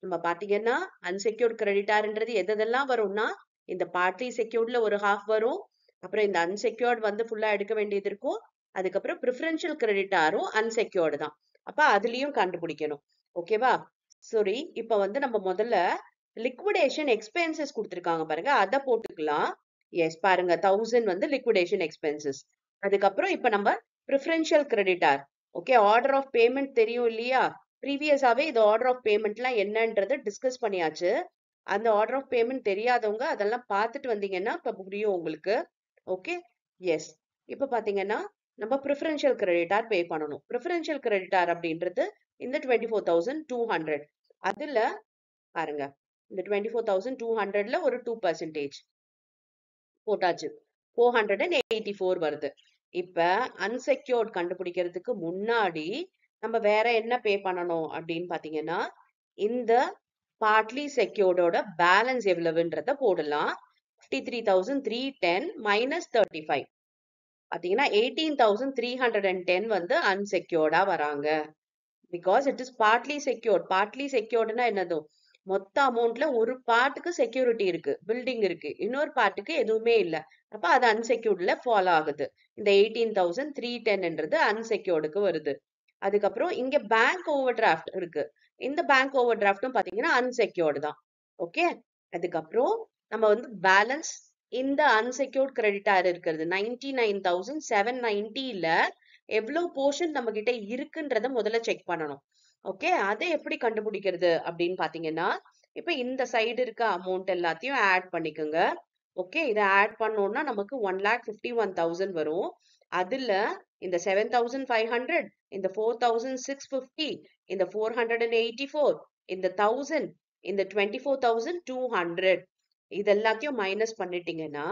நம்ம பாத்தீங்கன்னா அன்செக்யூர்ட் கிரெடிட்டார்ன்றது எதெல்லாம் வரும்னா இந்த பார்ட்லி செக்யூர்ட்ல ஒரு ஹாஃப் வரும். அப்புறம் இந்த அன்செக்யூர்ட் வந்து ஃபுல்லா எடுக்க வேண்டியது இருக்கும். அதுக்கப்புறம் ப்ரிஃபரன்ஷியல் கிரெடிட்டாரும் அன்செக்யூர்டு தான். அப்ப அதுலயும் கண்டுபிடிக்கணும். ஓகேவா? சரி, இப்ப வந்து நம்ம முதல்ல லிக்விடேஷன் எக்ஸ்பென்சஸ் கொடுத்துருக்காங்க பாருங்க, அதை போட்டுக்கலாம். எஸ் பாருங்க 1000 வந்து லிக்விடேஷன் எக்ஸ்பென்சஸ். அதுக்கப்புறம் இப்ப நம்ம preferential creditor. Okay, order of payment தெரியும் இல்லையா? ப்ரீவியஸாவே இது ஆர்டர் ஆஃப் பேமெண்ட்லாம் என்னன்றது டிஸ்கஸ் பண்ணியாச்சு. அந்த ஆர்டர் ஆஃப் பேமெண்ட் தெரியாதவங்க அதெல்லாம் பார்த்துட்டு வந்தீங்கன்னா இப்ப புரியும் உங்களுக்கு. Okay, yes. இப்ப பாத்தீங்கன்னா நம்ம ப்ரிஃபரன்ஷியல் கிரெடிட்டார் பே பண்ணணும். ப்ரிஃபரன்ஷியல் கிரெடிட்டார் அப்படின்றது இந்த 24,200. அதுல பாருங்க இந்த 24,200ல ஒரு 2% போட்டாச்சு. 484 வருது. இப்ப அன்செக்யூர்ட் கண்டுபிடிக்கிறதுக்கு முன்னாடி நம்ம வேற என்ன பே பண்ணணும் அப்படின்னு பாத்தீங்கன்னா இந்த பார்ட்லி செக்யூர்டோட பேலன்ஸ் எவ்வளவுன்றத போடலாம். 53,310 மைனஸ் 35 பாத்தீங்கன்னா 18,310 வந்து அன்செக்யூர்டா வராங்க. Because it is partly secured. Partly செக்யூர்டுனா என்னது? மொத்த அமௌண்ட்ல ஒரு பார்ட்டுக்கு செக்யூரிட்டி இருக்கு, பில்டிங் இருக்கு, இன்னொரு பார்ட்டுக்கு எதுவுமே இல்ல. அப்ப அது அன்செக்யூர்ட்ல ஃபாலோ ஆகுது. இந்த 18,310ன்றது அன்செக்யூர்டுக்கு வருது. அதுக்கப்புறம் இங்க பேங்க் ஓவர் டிராஃப்ட் இருக்கு. இந்த பேங்க் ஓவர் டிராஃப்டும் பாத்தீங்கன்னா அன்செக்யூர்டு தான். ஓகே, அதுக்கப்புறம் நம்ம வந்து பேலன்ஸ் இந்த அன்செக்யூர்ட் கிரெடிட்டார் இருக்கிறது 99,790ல எவ்வளவு போர்ஷன் நம்ம கிட்ட இருக்குன்றத முதல்ல செக் பண்ணணும். ஓகே, அதை எப்படி கண்டுபிடிக்கிறது அப்படின்னு பாத்தீங்கன்னா இப்ப இந்த சைடு இருக்க அமௌண்ட் எல்லாத்தையும் ஆட் பண்ணிக்கோங்க. ஓகே, இதை ஆட் பண்ணோம்னா நமக்கு 1,51,000 வரும். அதுல இந்த 7,500, இந்த 4,650, இந்த 484, இந்த 1,000, இந்த 24,200 இது எல்லாத்தையும் மைனஸ் பண்ணிட்டீங்கன்னா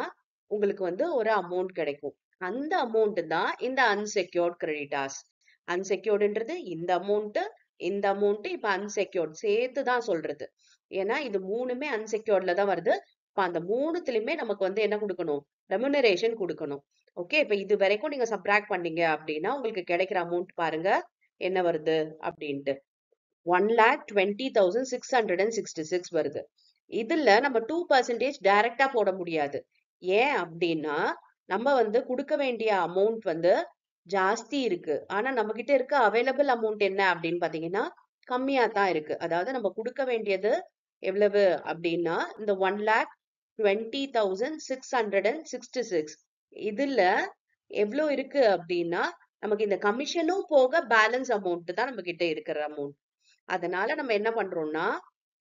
உங்களுக்கு வந்து ஒரு அமௌண்ட் கிடைக்கும். அந்த அமௌண்ட் தான் இந்த அன்செக்யூர்ட் கிரெடிட்டார்ஸ். அன்செக்யூர்டுன்றது இந்த அமௌண்ட், இந்த அமௌண்ட் இப்ப அன்செக்யூர்ட் சேர்த்து தான் சொல்றது. ஏன்னா இது மூணுமே அன்செக்யூர்ட்ல தான் வருது. இப்ப அந்த மூணுத்துலயுமே நமக்கு வந்து என்ன கொடுக்கணும்? ரெமுனரேஷன் கொடுக்கணும். ஓகே, இப்ப இது வரைக்கும் நீங்க சப்ராக்ட் பண்ணீங்க அப்படின்னா உங்களுக்கு கிடைக்கிற அமௌண்ட் பாருங்க என்ன வருது அப்படின்ட்டு 1,20,666 வருது. இதுல நம்ம 2% டைரக்டா போட முடியாது. ஏன் அப்படின்னா நம்ம வந்து கொடுக்க வேண்டிய அமௌண்ட் வந்து ஜாஸ்தி இருக்கு. ஆனா நம்ம கிட்ட இருக்க அவைலபிள் அமௌண்ட் என்ன அப்படின்னு பாத்தீங்கன்னா கம்மியா தான் இருக்கு. அதாவது நம்ம கொடுக்க வேண்டியது எவ்வளவு அப்படின்னா இந்த 1,20,666 இதுல எவ்வளவு இருக்கு அப்படின்னா நமக்கு இந்த கமிஷனும் போக பேலன்ஸ் அமௌண்ட் தான் நம்ம கிட்ட இருக்கிற அமௌண்ட். அதனால நம்ம என்ன பண்றோம்னா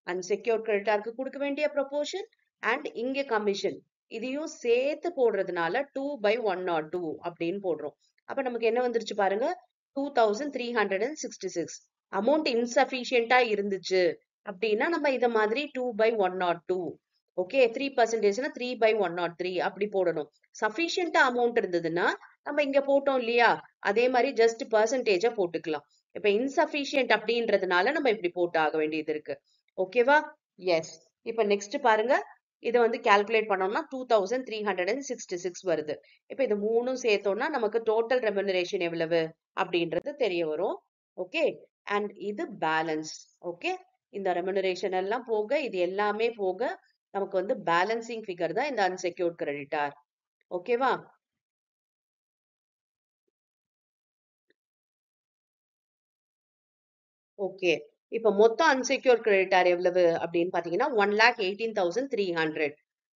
அன்செக்யூர்ட் கிரெடிட்டாருக்கு கொடுக்க வேண்டிய ப்ரொபோர்ஷன் அண்ட் இங்க கமிஷன் இதையும் சேர்த்து போடுறதுனால 2/102 அப்படின்னு போடுறோம். அப்ப நமக்கு என்ன வந்துருச்சு பாருங்க 2,366. அமௌண்ட் இன்சஃபிஷியண்டா இருந்துச்சு அப்படின்னா நம்ம இத மாதிரி 2/102. ஓகே, 3%னா 3/103 அப்படி போடணும். சஃபிஷியண்டா அமௌண்ட் இருந்ததுன்னா நம்ம இங்க போட்டோம் இல்லையா, அதே மாதிரி ஜஸ்ட் பர்சன்டேஜ போட்டுக்கலாம். இப்ப இன்சஃபிஷியன்ட் அப்படின்றதுனால நம்ம இப்படி போட்டு ஆக வேண்டியது இருக்கு. ஓகேவா? எஸ். இப்ப நெக்ஸ்ட் பாருங்க, இதை வந்து கால்குலேட் பண்ணோம்னா 2,366 வருது. இப்ப இது மூணும் சேர்த்தோம்னா நமக்கு டோட்டல் ரெமுனரேஷன் எவ்வளவு அப்படின்றது தெரிய வரும். ஓகே, அண்ட் இது பேலன்ஸ். ஓகே, இந்த ரெமுனரேஷன் எல்லாம் போக இது எல்லாமே போக நமக்கு வந்து பேலன்சிங் ஃபிகர் தான் இந்த அன்செக்யூர்ட் கிரெடிட்டார். ஓகேவா? ஓகே, இப்ப மொத்தம் அன்செக்யூர்ட் கிரெடிட்டார் எவ்வளவு அப்படின்னு பாத்தீங்கன்னா 1,18,300.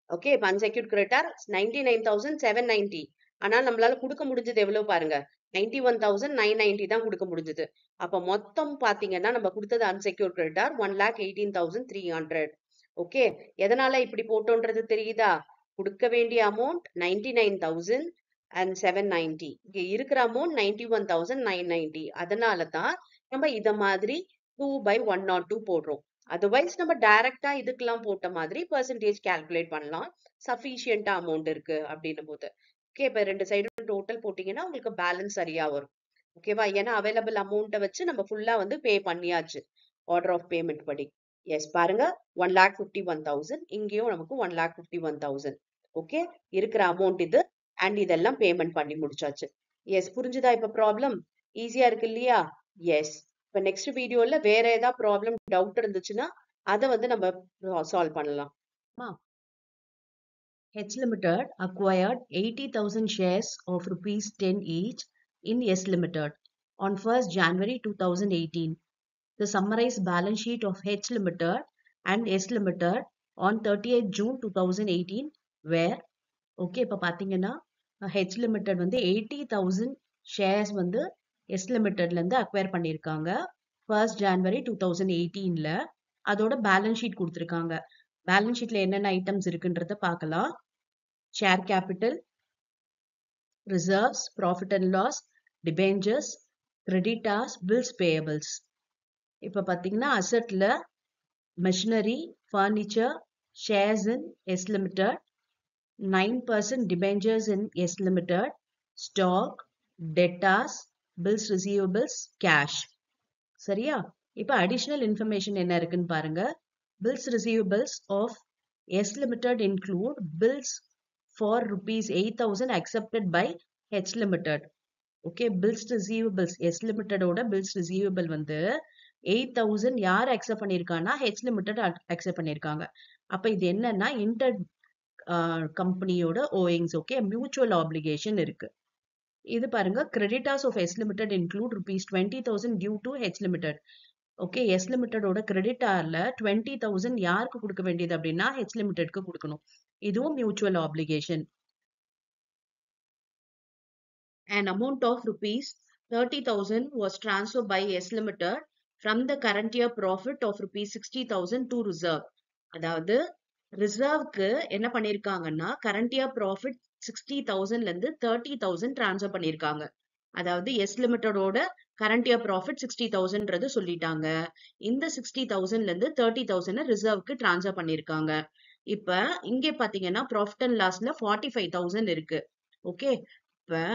ஓகே, இப்ப அன்செக்யூர்ட் கிரெடிட்டார் 99,790. ஆனால் நம்மளால கொடுக்க முடிஞ்சது எவ்வளவு பாருங்க 91,990 தான் கொடுக்க முடிஞ்சது. அப்ப மொத்தம் பாத்தீங்கன்னா நம்ம கொடுத்தது அன்செக்யூர்ட் கிரெடிட்டார் 1,18,300. ஓகே, எதனால இப்படி போட்டோன்றது தெரியுதா? கொடுக்க வேண்டிய அமௌண்ட் 99,790, இங்க இருக்கிற அமௌண்ட் 91,990. அதனால தான் நம்ம இத மாதிரி 2/102 போடுறோம். அதர்வைஸ் நம்ம டைரக்டா இதுக்கெல்லாம் போட்ட மாதிரி பெர்சன்டேஜ் கால்குலேட் பண்ணலாம். சஃபிஷியண்டா அமௌண்ட் இருக்கு அப்படின்னும் போது. ஓகே, இப்ப ரெண்டு சைடும் டோட்டல் போட்டீங்கன்னா உங்களுக்கு பேலன்ஸ் சரியா வரும். ஓகேவா? ஏன்னா அவைலபிள் அமௌண்ட்டை வச்சு நம்ம ஃபுல்லா வந்து பே பண்ணியாச்சு ஆர்டர் ஆஃப் பேமெண்ட் படி. எஸ் பாருங்க, 1,51,000. இங்கேயும் நமக்கு 1,51,000. ஓகே, இருக்கிற அமௌண்ட் இது. அண்ட் இதெல்லாம் பேமெண்ட் பண்ணி முடிச்சாச்சு. எஸ், புரிஞ்சுதா இப்ப ப்ராப்ளம்? ஈஸியா இருக்கு இல்லையா? எஸ். இப்ப நெக்ஸ்ட் வீடியோல வேற ஏதாவது ப்ராப்ளம் டவுட் இருந்துச்சுன்னா அதை வந்து நம்ம சால்வ் பண்ணலாம். H Limited acquired 80,000 shares of rupees 10 each in S Limited on 1st January 2018. The summarized balance sheet of H Limited and S Limited on 30th June 2018 where, okay, இப்போ பார்த்தீங்கன்னா H Limited வந்து 80,000 shares வந்து S Limitedல இருந்து acquire பண்ணியிருக்காங்க 1st January 2018ல. அதோட balance sheet கொடுத்துருக்காங்க. பேலன்ஸ் ஷீட்ல என்னென்ன ஐட்டம்ஸ் இருக்குன்றத பார்க்கலாம். Share capital, reserves, profit and loss, debentures, creditors, bills payables. இப்போ பார்த்தீங்கன்னா அசெட்ல machinery, furniture, shares in S limited, 9% debentures in S Limited, stock, debtors, bills receivables, cash. சரியா? இப்போ அடிஷனல் இன்ஃபர்மேஷன் என்ன இருக்குன்னு பாருங்க. Bills receivables of S Limited include bills for rupees 8,000 accepted by H Limited. Okay, bills receivables S Limited ஓட bills receivable வந்து 8,000 யார் accept பண்ணிருக்காங்கன்னா H Limited accept பண்ணிருக்காங்க. அப்ப இது என்னன்னா இன்டர் கம்பெனியோட ஓயிங்ஸ். ஓகே, மியூச்சுவல் ஆப்ளிகேஷன் இருக்கு. இது பாருங்க, creditors of S limited include rupees 20,000 due to H limited. Okay, S லிமிடெடோட கிரெடிட்டார்ல 20,000 யாருக்கு கொடுக்க வேண்டியது அப்படின்னா ஹெச் லிமிடெட்க்கு கொடுக்கணும். இதுவும் mutual application. An amount of rupees 30,000 was transferred by S Limited from the current year profit of rupees 60,000 to reserve. அதாவது ரிசர்வ்க்கு என்ன பண்ணிருக்காங்கன்னா கரண்ட் இயர் ப்ராஃபிட் 60,000ல இருந்து 30,000 டிரான்ஸ்ஃபர் பண்ணிருக்காங்க. அதாவது எஸ் லிமிட்டடோட கரண்ட் இயர் ப்ராஃபிட் 60,000ன்றது சொல்லிட்டாங்க. இந்த 60,000ல இருந்து 30,000 ரிசர்வ்க்கு டிரான்ஸ்ஃபர் பண்ணிருக்காங்க. இப்ப இங்கே பாத்தீங்கன்னா ப்ராஃபிட் அண்ட் லாஸ்ல 45,000 இருக்கு. ஓகே, இப்ப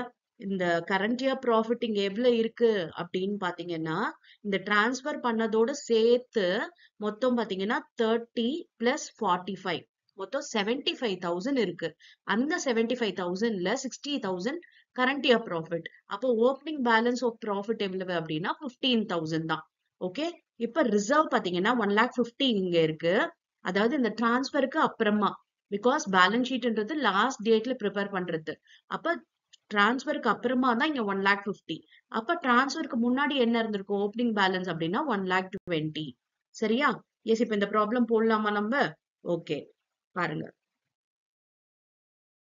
இந்த கரண்ட் இயர் ப்ராஃபிட் இங்க எவ்வளவு இருக்கு அப்படின்னு பாத்தீங்கன்னா இந்த டிரான்ஸ்பர் பண்ணதோட சேர்த்து மொத்தம் பாத்தீங்கன்னா 30 பிளஸ் 45 மொத்தம் 75,000 இருக்கு. அந்த 75,000ல 60,000 கரண்ட் இயர் ப்ராஃபிட். அப்போ ஓப்பனிங் பேலன்ஸ் ஆஃப் ப்ராஃபிட் எவ்வளவு அப்படின்னா 15,000 தான். ஓகே, இப்ப ரிசர்வ் பாத்தீங்கன்னா 1,50,000 இங்க இருக்கு. அதாவது இந்த டிரான்ஸ்பருக்கு அப்புறமா, பிகாஸ் பேலன்ஸ் ஷீட்ன்றது லாஸ்ட் டேட்ல ப்ரிப்பேர் பண்றது. அப்ப டிரான்ஸ்பருக்கு அப்புறமா தான் இங்க 1,50,000. அப்ப டிரான்ஸ்பருக்கு முன்னாடி என்ன இருந்திருக்கும் ஓப்பனிங் பேலன்ஸ் அப்படின்னா 1,20,000. சரியா? எஸ், இப்ப இந்த ப்ராப்ளம் போடலாமா நம்ம? ஓகே, பாருங்க.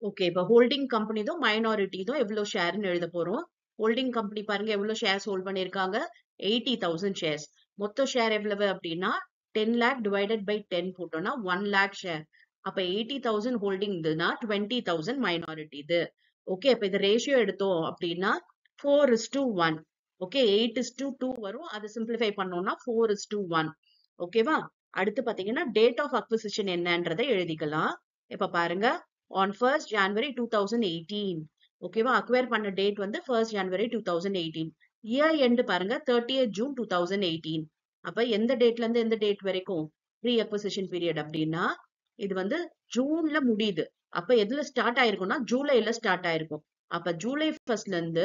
ஓகே, இப்ப ஹோல்டிங் கம்பெனி தான் மைனாரிட்டி தான் எவ்வளவு ஷேர்னு எழுத போறோம். ஹோல்டிங் கம்பெனி பாருங்க எவ்வளவு ஷேர்ஸ் ஹோல்ட் பண்ணிருக்காங்க, 80,000 ஷேர்ஸ். மொத்த ஷேர் எவ்வளவு அப்படின்னா 10 lakh டிவைடட் பை 10 போட்டோம்னா 1 lakh ஷேர். அப்ப 80,000 ஹோல்டிங் இதுனா 20,000 மைனாரிட்டி இது. ஓகே, இப்ப இது ரேஷியோ எடுத்தோம் அப்படின்னா 4:1. ஓகே, 8:2 வரும். அதை சிம்பிளிஃபை பண்ணோம்னா 4:1. ஓகேவா? அடுத்து பாத்தீங்கன்னா டேட் ஆஃப் அக்விசிஷன் என்னன்றதை எழுதிக்கலாம். இப்ப பாருங்க, ஆன் 1st January 2018. ஓகேவா? அக்வயர் பண்ண டேட் வந்து 1st January 2018. இயர் எண்ட் பாருங்க 30th June 2018. அப்ப எந்த டேட்ல இருந்து எந்த டேட் வரைக்கும் ப்ரீ அக்விசிஷன் பீரியட் அப்படின்னா இது வந்து ஜூன்ல முடியுது. அப்ப எதுல ஸ்டார்ட் ஆயிருக்கும்னா ஜூலைல ஸ்டார்ட் ஆயிருக்கும். அப்ப ஜூலை 1st இருந்து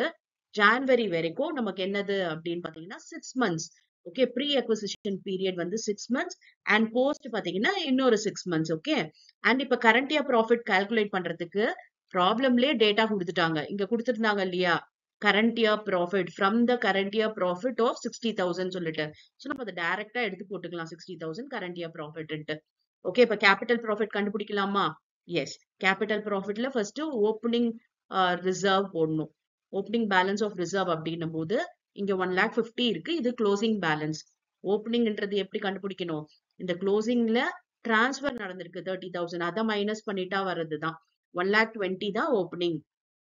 ஜான்வரி வரைக்கும் நமக்கு என்னது அப்படின்னு பாத்தீங்கன்னா 6 months. Okay, pre acquisition period வந்து 6 months அண்ட் போஸ்ட் பாத்தீங்கன்னா இன்னொரு 6 months. ஓகே, அண்ட் இப்ப கரண்ட் இயர் ப்ராஃபிட் கால்குலேட் பண்றதுக்கு ப்ராப்ளம்லயே டேட்டா கொடுத்துட்டாங்க. இங்க கொடுத்துருந்தாங்க இல்லையா, current year profit from the current year profit of 60,000 சொல்லிட்டு. ஸோ நம்ம அதை டைரக்டா எடுத்து போட்டுக்கலாம் 60,000 கரண்ட் இயர் ப்ராஃபிட். ஓகே, இப்ப கேபிட்டல் ப்ராஃபிட் கண்டுபிடிக்கலாமா? எஸ், கேபிட்டல் ப்ராஃபிட்ல ஃபர்ஸ்ட் ஓப்பனிங் ரிசர்வ் போடணும். ஓப்பனிங் பேலன்ஸ் ஆஃப் ரிசர்வ் அப்படின்னும் போது இங்க 1,50,000 இருக்கு. இது க்ளோசிங் பேலன்ஸ். ஓப்பனிங்ன்றது எப்படி கண்டுபிடிக்கணும்? இந்த க்ளோசிங்ல டிரான்ஸ்பர் நடந்திருக்கு 30,000, அதை மைனஸ் பண்ணிட்டா வர்றதுதான் 1,20,000 தான் ஓப்பனிங்.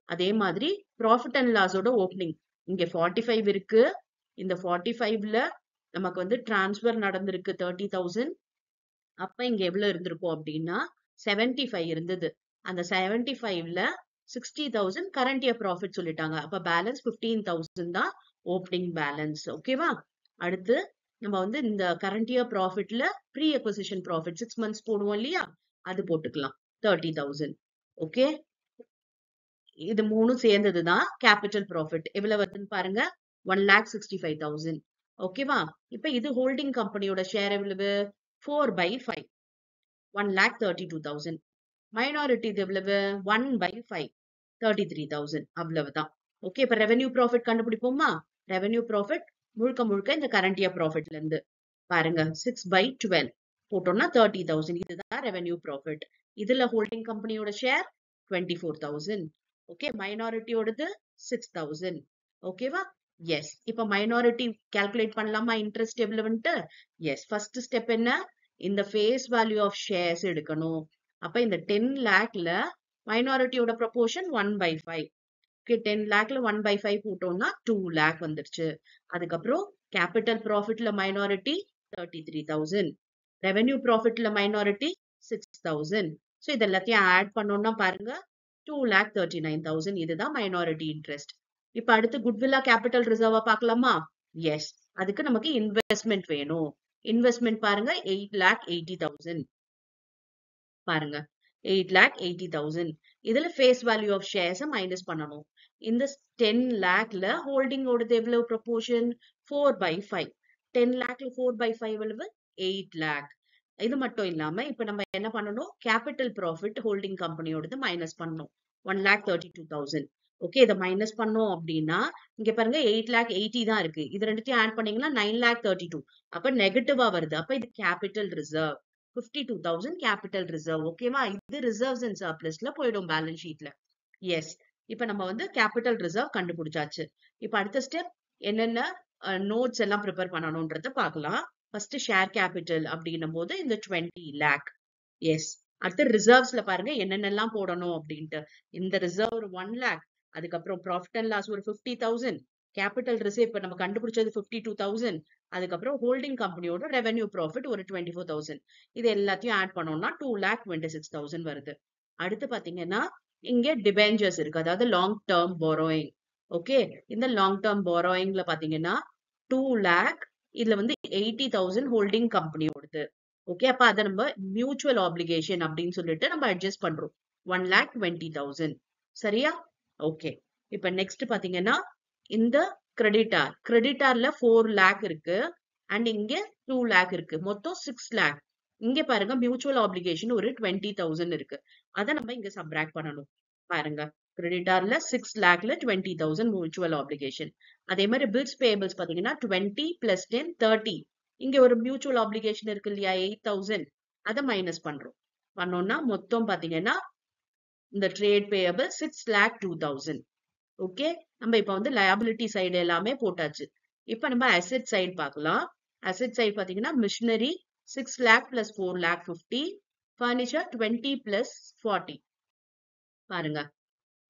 அதே மாதிரி ப்ராஃபிட் அண்ட் லாஸோட ஓப்பனிங் இங்க 45 இருக்கு. இந்த 45ல நமக்கு வந்து டிரான்ஸ்பர் நடந்திருக்கு 30,000. அப்ப இங்க எவ்வளவு இருந்திருக்கும் அப்படின்னா 75 இருந்தது. அந்த 75ல 60,000 current year profit சொல்லிட்டாங்க. அப்ப பேலன்ஸ் 15,000 தான் ஓப்பனிங் பேலன்ஸ். ஓகேவா? அடுத்து நம்ம வந்து இந்த கரண்ட் இயர் ப்ராஃபிட்ல ப்ரீ அக்விசிஷன் ப்ராஃபிட் 6 months போடுவோம் இல்லையா? அது போட்டுக்கலாம். 30,000. ஓகே? இது மூணும் சேர்ந்தது தான் கேபிட்டல் ப்ராஃபிட். எவ்வளவு வருதுன்னு பாருங்க. 1,65,000. ஓகேவா? இப்ப இது ஹோல்டிங் கம்பெனியோட ஷேர் எவ்வளவு? 4/5. 1,32,000. மைனாரிட்டி இது எவ்வளவு? 1/5. 33,000. அவ்வளவுதான். ஓகே, இப்ப ரெவென்யூ ப்ராஃபிட் கண்டுபிடிப்போமா? ரெவென்யூ ப்ராஃபிட் முழுக்க முழுக்க இந்த கரண்ட் இயர் ப்ராஃபிட்ல இருந்து பாருங்க. 6/12 போட்டோம்னா 30,000. இதுதான் ரெவென்யூ ப்ராஃபிட். இதுல ஹோல்டிங் கம்பெனியோட ஷேர் 24,000. ஓகே, மைனாரிட்டியோடது 6,000. ஓகேவா? எஸ். இப்ப மைனாரிட்டி கால்குலேட் பண்ணலாமா? இன்ட்ரெஸ்ட் எவ்வளவுன்ட்டு? எஸ். ஃபர்ஸ்ட் ஸ்டெப் என்ன? இந்த ஃபேஸ் வேல்யூ ஆஃப் ஷேர்ஸ் எடுக்கணும். அப்ப இந்த 10 lakhல மைனாரிட்டியோட ப்ரொபோர்ஷன் 1/5. ஓகே, 10 lakhல 1/5 போட்டோம்னா 2 lakh வந்துருச்சு. அதுக்கப்புறம் கேபிட்டல் ப்ராஃபிட்ல மைனாரிட்டி 33,000. ரெவென்யூ ப்ராஃபிட்ல மைனாரிட்டி 6,000. ஸோ இது எல்லாத்தையும் ஆட் பண்ணோம்னா பாருங்க 2,39,000. இதுதான் மைனாரிட்டி இன்ட்ரெஸ்ட். இப்ப அடுத்து குட்வில்லா கேபிட்டல் ரிசர்வா பார்க்கலாமா? எஸ். அதுக்கு நமக்கு இன்வெஸ்ட்மெண்ட் வேணும். இன்வெஸ்ட்மெண்ட் பாருங்க 8,80,000. பாருங்க 8,80,000. இதுல face value of shares minus பண்ணணும். இந்த 10 lakhல ஹோல்டிங் ஓடது எவ்வளவு ப்ரொபோர்ஷன்? 4/5. 10 lakhல 4/5 எவ்வளவு? 8 lakh. இது மட்டும் இல்லாம இப்ப நம்ம என்ன பண்ணணும்? கேபிட்டல் ப்ராஃபிட் ஹோல்டிங் கம்பெனியோடது மைனஸ் பண்ணணும். 1,32,000. ஓகே, இதை மைனஸ் பண்ணோம் அப்படின்னா இங்க பாருங்க 8,80,000 தான் இருக்கு. இது ரெண்டுத்தையும் ஆட் பண்ணீங்கன்னா 9,32,000. அப்ப நெகட்டிவா வருது. அப்ப இது கேபிட்டல் ரிசர்வ். 52,000 capital reserve. ஓகேவா? இது ரிசர்வ்ஸ் அண்ட் சர்ப்ளஸ்ல போயிடும் பேலன்ஸ் ஷீட்ல. எஸ். இப்ப நம்ம வந்து கேபிட்டல் ரிசர்வ் கண்டுபிடிச்சாச்சு. இப்ப அடுத்த ஸ்டெப் என்னென்ன நோட்ஸ் எல்லாம் ப்ரிப்பேர் பண்ணணும்ன்றத பார்க்கலாம். ஃபர்ஸ்ட் ஷேர் கேபிட்டல் அப்படின்னும் போது இந்த 20 lakh. எஸ். அடுத்து ரிசர்வ்ஸ்ல பாருங்க என்னென்னலாம் போடணும் அப்படின்ட்டு. இந்த ரிசர்வ் ஒரு 1 lakh. அதுக்கப்புறம் ப்ராஃபிட் அண்ட் லாஸ் ஒரு 50,000. கேபிட்டல் ரிசர்வ் இப்ப நம்ம கண்டுபிடிச்சது 52,000. அதுக்கப்புறம் ஹோல்டிங் கம்பெனியோட ரெவென்யூ ப்ராஃபிட் ஒரு 24,000. இது எல்லாத்தையும் ஆட் பண்ணோம்னா 2,26,000 வருது. அடுத்து பாத்தீங்கன்னா இங்க டிபெஞ்சர்ஸ் இருக்கு, அதாவது லாங் டேர்ம் borrowing. ஓகே, இந்த லாங் டேர்ம் borrowingல பாத்தீங்கன்னா 2 lakh. இதுல வந்து 80,000 ஹோல்டிங் கம்பெனியோடது. ஓகே, அப்ப அதை நம்ம மியூச்சுவல் ஆப்ளிகேஷன் அப்படின்னு சொல்லிட்டு நம்ம அட்ஜஸ்ட் பண்றோம். 1,20,000. சரியா? ஓகே. இப்ப நெக்ஸ்ட் பாத்தீங்கன்னா இந்த கிரெடிட்டார்ல 4 lakh இருக்கு அண்ட் இங்க 2 lakh இருக்கு. மொத்தம் 6 lakh. இங்க பாருங்க மியூச்சுவல் ஆப்ளிகேஷன் ஒரு 20,000 இருக்கு. அதை நம்ம இங்க சப்ராக்ட் பண்ணணும். பாருங்க கிரெடிட்டார்ல 6 lakhல 20,000 மியூச்சுவல் ஆப்ளிகேஷன். அதே மாதிரி பில்ஸ் பேபிள்ஸ் பாத்தீங்கன்னா 20 plus 10 30. இங்க ஒரு மியூச்சுவல் ஆப்ளிகேஷன் இருக்கு இல்லையா 8,000. அதை மைனஸ் பண்றோம். பண்ணோம்னா மொத்தம் பாத்தீங்கன்னா இந்த ட்ரேட் பேயபிள் 6,02,000. ஓகே, நம்ம இப்ப வந்து லயபிலிட்டி சைடு எல்லாமே போட்டாச்சு. இப்ப நம்ம அசெட் சைடு பார்க்கலாம். அசெட் சைடு பாத்தீங்கன்னா machinery 6 lakh plus 4 lakh 50. Furniture 20 plus 40. பாருங்க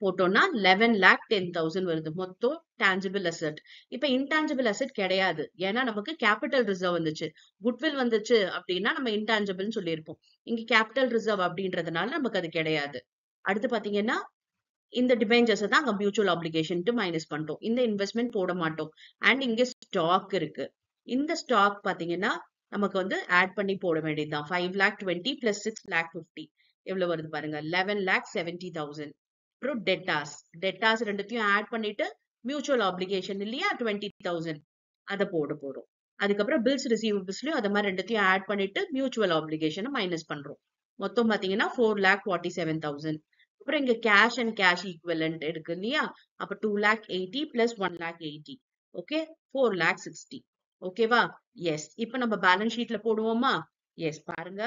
போட்டோம்னா 11,10,000 வருது. மொத்தம் டான்ஜிபிள் அசெட். இப்ப இன்டான்ஜிபிள் அசெட் கிடையாது. ஏன்னா நமக்கு கேபிட்டல் ரிசர்வ் வந்துச்சு. குட்வில் வந்துச்சு அப்படின்னா நம்ம இன்டான்ஜிபிள்னு சொல்லியிருப்போம். இங்க கேபிட்டல் ரிசர்வ் அப்படின்றதுனால நமக்கு அது கிடையாது. அடுத்து பாத்தீங்கன்னா இந்த டிபெஞ்சர்ஸ் தான் அங்க மியூச்சுவல் ஆப்ளிகேஷன் மைனஸ் பண்ணிட்டோம். இந்த இன்வெஸ்ட்மெண்ட் போட மாட்டோம். அண்ட் இங்க ஸ்டாக் இருக்கு. இந்த ஸ்டாக் பாத்தீங்கன்னா நமக்கு வந்து ஆட் பண்ணி போட வேண்டியதுதான். 5,20,000 plus 6,50,000 எவ்வளவு வருது பாருங்க 11,70,000. அப்புறம் டெட்டாஸ் ரெண்டுத்தையும் ஆட் பண்ணிட்டு மியூச்சுவல் ஆப்ளிகேஷன் இல்லையா 20,000 அதை போட போறோம். அதுக்கப்புறம் பில்ஸ் ரிசீவபிள்ஸ்லயும் அது மாதிரி ரெண்டுத்தையும் ஆட் பண்ணிட்டு மியூச்சுவல் ஆப்ளிகேஷனை மைனஸ் பண்றோம். மொத்தம் பாத்தீங்கன்னா 4,47,000. அப்புறம் இங்க கேஷ் அண்ட் கேஷ் ஈக்குவலண்ட் இருக்கு இல்லையா? அப்ப 2,80,000 plus 1,80,000. ஓகே, 4,60,000. ஓகேவா? எஸ். இப்ப நம்ம பேலன்ஸ் ஷீட்ல போடுவோமா? எஸ். பாருங்க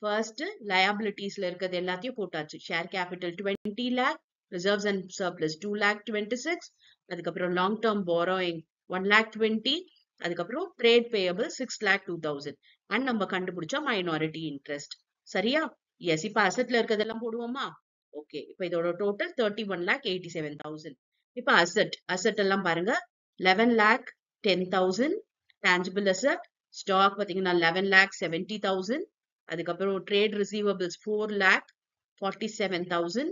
ஃபர்ஸ்ட் லயபிலிட்டிஸ்ல இருக்கிறது எல்லாத்தையும் போட்டாச்சு. Share capital 20 lakh, reserves and surplus 2,26,000. அதுக்கப்புறம் லாங் டேர்ம் borrowing 1,20,000. அதுக்கப்புறம் ட்ரேட் பேயபிள் 6,02,000. அண்ட் நம்ம கண்டுபிடிச்ச மைனாரிட்டி இன்ட்ரெஸ்ட். சரியா? எஸ். இப்ப அசெட்ல இருக்கிறதெல்லாம் போடுவோமா? ஓகே, இப்ப இதோட டோட்டல் 31,87,000. இப்ப அசெட் எல்லாம் பாருங்க 11,10,000 டான்ஜிபிள் அசெட். ஸ்டாக் பாத்தீங்கன்னா 11,70,000. அதுக்கப்புறம் ட்ரேட் ரிசீவபிள்ஸ் 4,47,000.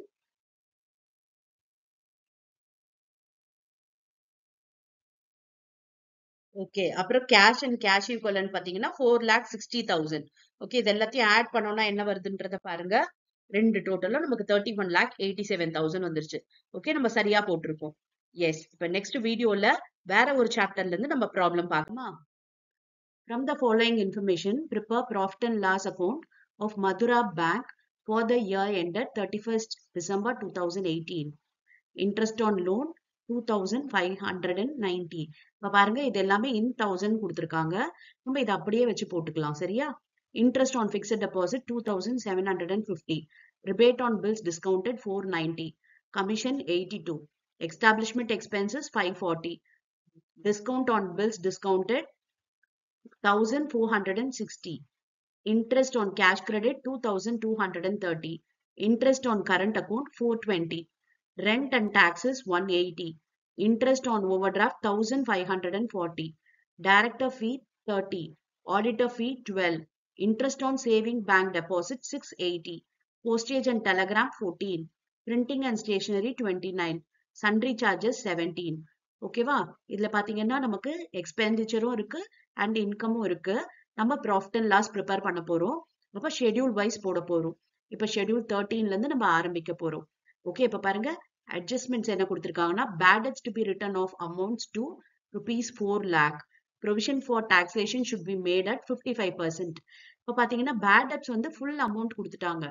ஓகே. அப்புறம் கேஷ் அண்ட் கேஷ் ஈக்குவலன்ட் பாத்தீங்கன்னா 4,60,000. ஓகே, இது எல்லாத்தையும் ஆட் பண்ணோம்னா என்ன வருதுன்றத பாருங்க. ரெண்டு டோட்டலும் நமக்கு 31,87,000 வந்துருச்சு. ஓகே, நம்ம சரியா போட்டிருக்கோம். எஸ். இப்ப நெக்ஸ்ட் வீடியோல வேற ஒரு சாப்டர்ல இருந்து நம்ம ப்ராப்ளம் பார்க்கலாமா? From the following information, prepare profit and loss account of Madura Bank for the year ended 31st December 2018. Interest on loan 2,590. இப்ப பாருங்க, இது எல்லாமே in 1000 கொடுத்திருக்காங்க. நம்ம இதை அப்படியே வச்சு போட்டுக்கலாம். சரியா? Interest on fixed deposit 2,750. Rebate on bills discounted 490. Commission 82. Establishment expenses 540. Discount on bills discounted 1,460. Interest on cash credit 2,230. Interest on current account 420. Rent and taxes 180. Interest on overdraft 1,540. Director fee 30. Auditor fee 12. Interest on saving bank deposit 680. Postage and telegram 14. Printing and stationery 29. Sundry charges 17. ஓகேவா? இதுல பாத்தீங்கன்னா நமக்கு எக்ஸ்பெண்டிச்சரும் இருக்கு and இன்கமும் இருக்கு. நம்ம profit and loss prepare பண்ண போறோம். அப்ப ஷெட்யூல் வைஸ் போட போறோம். இப்ப ஷெட்யூல் 13ல இருந்து நம்ம ஆரம்பிக்க போறோம். ஓகே, இப்ப பாருங்க, அட்ஜஸ்ட்மெண்ட்ஸ் என்ன கொடுத்திருக்காங்கன்னா, bad debts to be written off amounts to rupees 4 lakh. Provision for taxation should be made at 55%. இப்ப பாத்தீங்கன்னா bad debts வந்து full amount கொடுத்துட்டாங்க.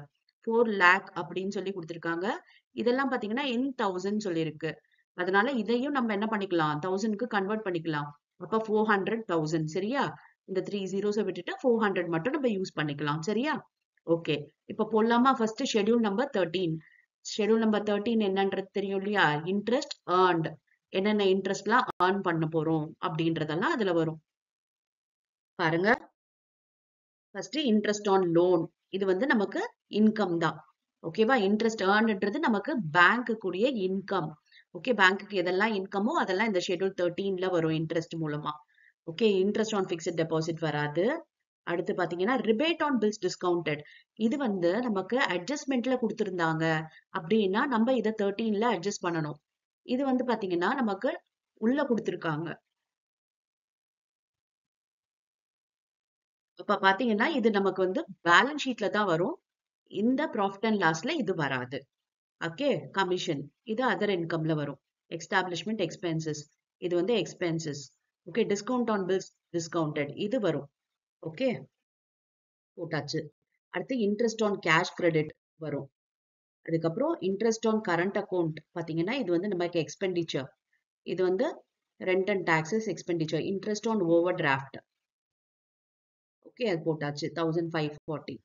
4 lakh அப்படின்னு சொல்லி கொடுத்திருக்காங்க. இதெல்லாம் பாத்தீங்கன்னா in 1000 சொல்லியிருக்கு. அதனால இதையும் நம்ம என்ன பண்ணிக்கலாம், 1000க்கு கன்வெர்ட் பண்ணிக்கலாம். அப்ப 400,000. சரியா? இந்த 3 zeros விட்டுட்டு 400 மட்டும் நம்ம யூஸ் பண்ணிக்கலாம். சரியா? ஓகே, இப்ப போடலாமா? First schedule number 13. Schedule number 13 என்னன்றது தெரியும் இல்லையா? Interest earned. என்னென்ன இன்ட்ரெஸ்ட்லாம் ஏர்ன் பண்ண போறோம் அப்படின்றதெல்லாம் அதுல வரும். பாருங்க, ஃபர்ஸ்ட் இன்ட்ரெஸ்ட் ஆன் லோன். இது வந்து நமக்கு இன்கம் தான். ஓகேவா? இன்ட்ரெஸ்ட் ஏர்ன்ன்றது நமக்கு பேங்க் கூடிய இன்கம். ஓகே, பேங்க்குக்கு எதெல்லாம் இன்கமோ அதெல்லாம் இந்த ஷெட்யூல் 13ல வரும் இன்ட்ரெஸ்ட் மூலமா. Okay, interest on fixed deposit வராது. அடுத்து பாத்தீங்கன்னா ரிபேட் ஆன் பில்ஸ் டிஸ்கவுண்டட். இது வந்து நமக்கு அட்ஜஸ்ட்மெண்ட்ல கொடுத்திருந்தாங்க அப்படின்னா நம்ம இதை 13ல அட்ஜஸ்ட் பண்ணணும். இது வந்து பாத்தீங்கன்னா நமக்கு உள்ள கொடுத்திருக்காங்க. இப்ப பாத்தீங்கன்னா இது நமக்கு வந்து பேலன்ஸ் ஷீட்ல தான் வரும். இந்த ப்ராஃபிட் அண்ட் லாஸ்ல இது வராது. ஓகே, கமிஷன் இது அதர் இன்கம்ல வரும். எஸ்டாப்ளிஷ்மெண்ட் எக்ஸ்பென்சஸ் இது வந்து expenses. Okay, discount on bills discounted இது வரும். ஓகே, போட்டாச்சு. அடுத்து இன்ட்ரெஸ்ட் ஆன் கேஷ் கிரெடிட் வரும். அதுக்கப்புறம் இன்ட்ரெஸ்ட் ஆன் கரண்ட் அக்கௌண்ட் பாத்தீங்கன்னா இது வந்து நமக்கு எக்ஸ்பெண்டிச்சர். இது வந்து rent and taxes expenditure. Interest on overdraft. Okay, அது போட்டாச்சு. 1,540.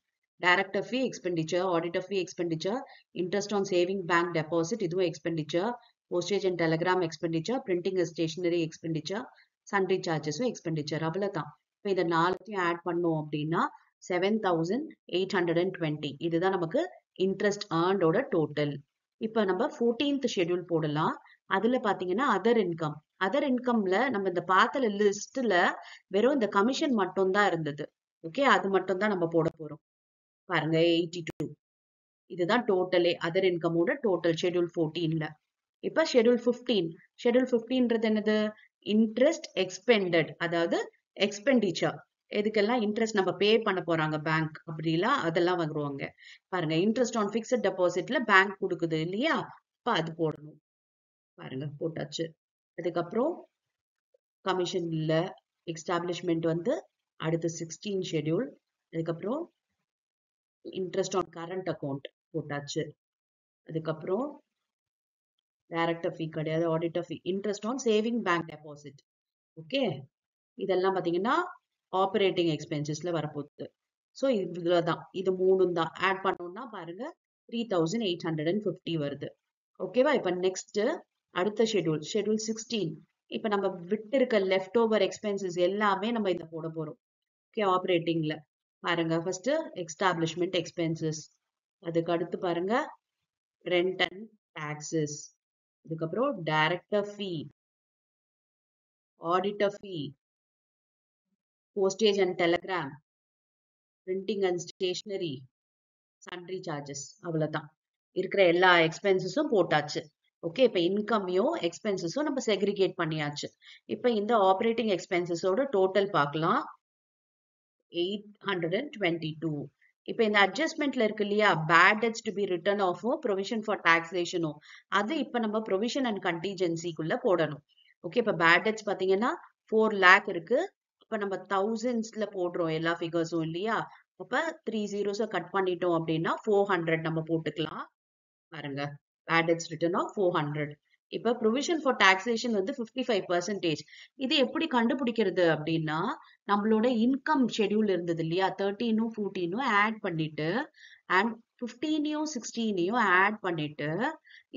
Director fee expenditure, auditor fee expenditure, interest on saving bank deposit இதுவும் expenditure, postage and telegram expenditure, printing and stationery expenditure, sundry சார்ஜஸும் expenditure. அவ்வளவுதான். இப்போ இதை நாலுத்தையும் add பண்ணோம் அப்படின்னா 7,820. இதுதான் நமக்கு இன்ட்ரெஸ்ட் ஏர்ன்டோட டோட்டல். இப்போ நம்ம 14th ஷெட்யூல் போடலாம். அதுல பாத்தீங்கன்னா அதர் இன்கம். அதர் இன்கம்ல நம்ம இந்த பார்த்தல லிஸ்ட்ல வெறும் இந்த கமிஷன் மட்டும் தான் இருந்தது. ஓகே, அது மட்டும் தான் நம்ம போட போறோம். பாருங்க, 82. இதுதான் டோட்டலே, அதர் இன்கமோட டோட்டல் ஷெட்யூல் 14ல. இப்ப ஷெட்யூல் 15. ஷெட்யூல் 15ன்றது என்னது? இன்ட்ரெஸ்ட் எக்ஸ்பெண்டட், அதாவது எக்ஸ்பெண்டிச்சர். எதுக்கெல்லாம் இன்ட்ரெஸ்ட் நம்ம பே பண்ண போறாங்க பேங்க் அப்படிலாம் அதெல்லாம் வருவாங்க. பாருங்க, இன்ட்ரெஸ்ட் ஆன் பிக்ஸ்ட் டெபாசிட்ல பேங்க் கொடுக்குது இல்லையா? அப்ப அது போடணும். பாருங்க, போட்டாச்சு. அதுக்கப்புறம் கமிஷன் இல்ல, எஸ்டாப்ளிஷ்மெண்ட் வந்து அடுத்து 16 ஷெட்யூல். அதுக்கப்புறம் இன்ட்ரெஸ்ட் ஆன் கரண்ட் அக்கௌண்ட் போட்டாச்சு. அதுக்கப்புறம் டைரக்டர் ஃபீ கிடையாது, auditor fee. Interest on saving bank deposit. Okay, இதெல்லாம் பாத்தீங்கன்னா ஆபரேட்டிங் எக்ஸ்பென்சஸ்ல வரப்போகுது. ஸோ இதுலதான் இது மூணும் தான் ஆட் பண்ணோம்னா பாருங்க 3,850 வருது. ஓகேவா? இப்ப நெக்ஸ்ட் அடுத்த ஷெட்யூல் 16. இப்ப நம்ம விட்டு இருக்க லெஃப்ட் ஓவர் எக்ஸ்பென்சஸ் எல்லாமே நம்ம இதை போட போறோம். ஓகே, ஆபரேட்டிங்ல பாருங்க, ஃபர்ஸ்ட் எஸ்டாப்ளிஷ்மெண்ட் எக்ஸ்பென்சஸ். அதுக்கு அடுத்து பாருங்க ரெண்ட் அண்ட் டாக்ஸஸ். அதுக்கப்புறம் director fee, auditor fee, postage and telegram, printing and stationery, sundry charges. அவ்வளவுதான். இருக்கிற எல்லா எக்ஸ்பென்சஸும் போட்டாச்சு. ஓகே, இப்ப இன்கமையும் எக்ஸ்பென்சஸும் நம்ம செக்ரிகேட் பண்ணியாச்சு. இப்ப இந்த ஆப்ரேட்டிங் எக்ஸ்பென்சஸோட டோட்டல் பார்க்கலாம். 822. இப்ப இந்த அட்ஜஸ்ட்மெண்ட்ல இருக்கு இல்லையா, bad debts to be written ஆஃபும் ப்ரொவிஷன் ஃபார் டாக்ஸேஷனும், அது இப்ப நம்ம ப்ரொவிஷன் அண்ட் கண்டிஜென்சிக்குள்ள போடணும். ஓகே, இப்ப பேட் டெட்ஸ் பாத்தீங்கன்னா 4 lakh இருக்கு. இப்ப நம்ம தௌசண்ட்ஸ்ல போடுறோம் எல்லா ஃபிகர்ஸும் இல்லையா, அப்ப 3 zeros கட் பண்ணிட்டோம் அப்படின்னா 400 நம்ம போட்டுக்கலாம். பாருங்க, பேட் டெட்ஸ் ரிட்டர்ன் ஆஃப் 400. இப்ப ப்ரொவிஷன் ஃபார் டாக்ஸேஷன் வந்து 55%. இது எப்படி கண்டுபிடிக்கிறது அப்படின்னா, நம்மளோட இன்கம் ஷெட்யூல் இருந்தது இல்லையா, 13ம் 14ம் ஆட் பண்ணிட்டு அண்ட் 15யும் 16யும் ஆட் பண்ணிட்டு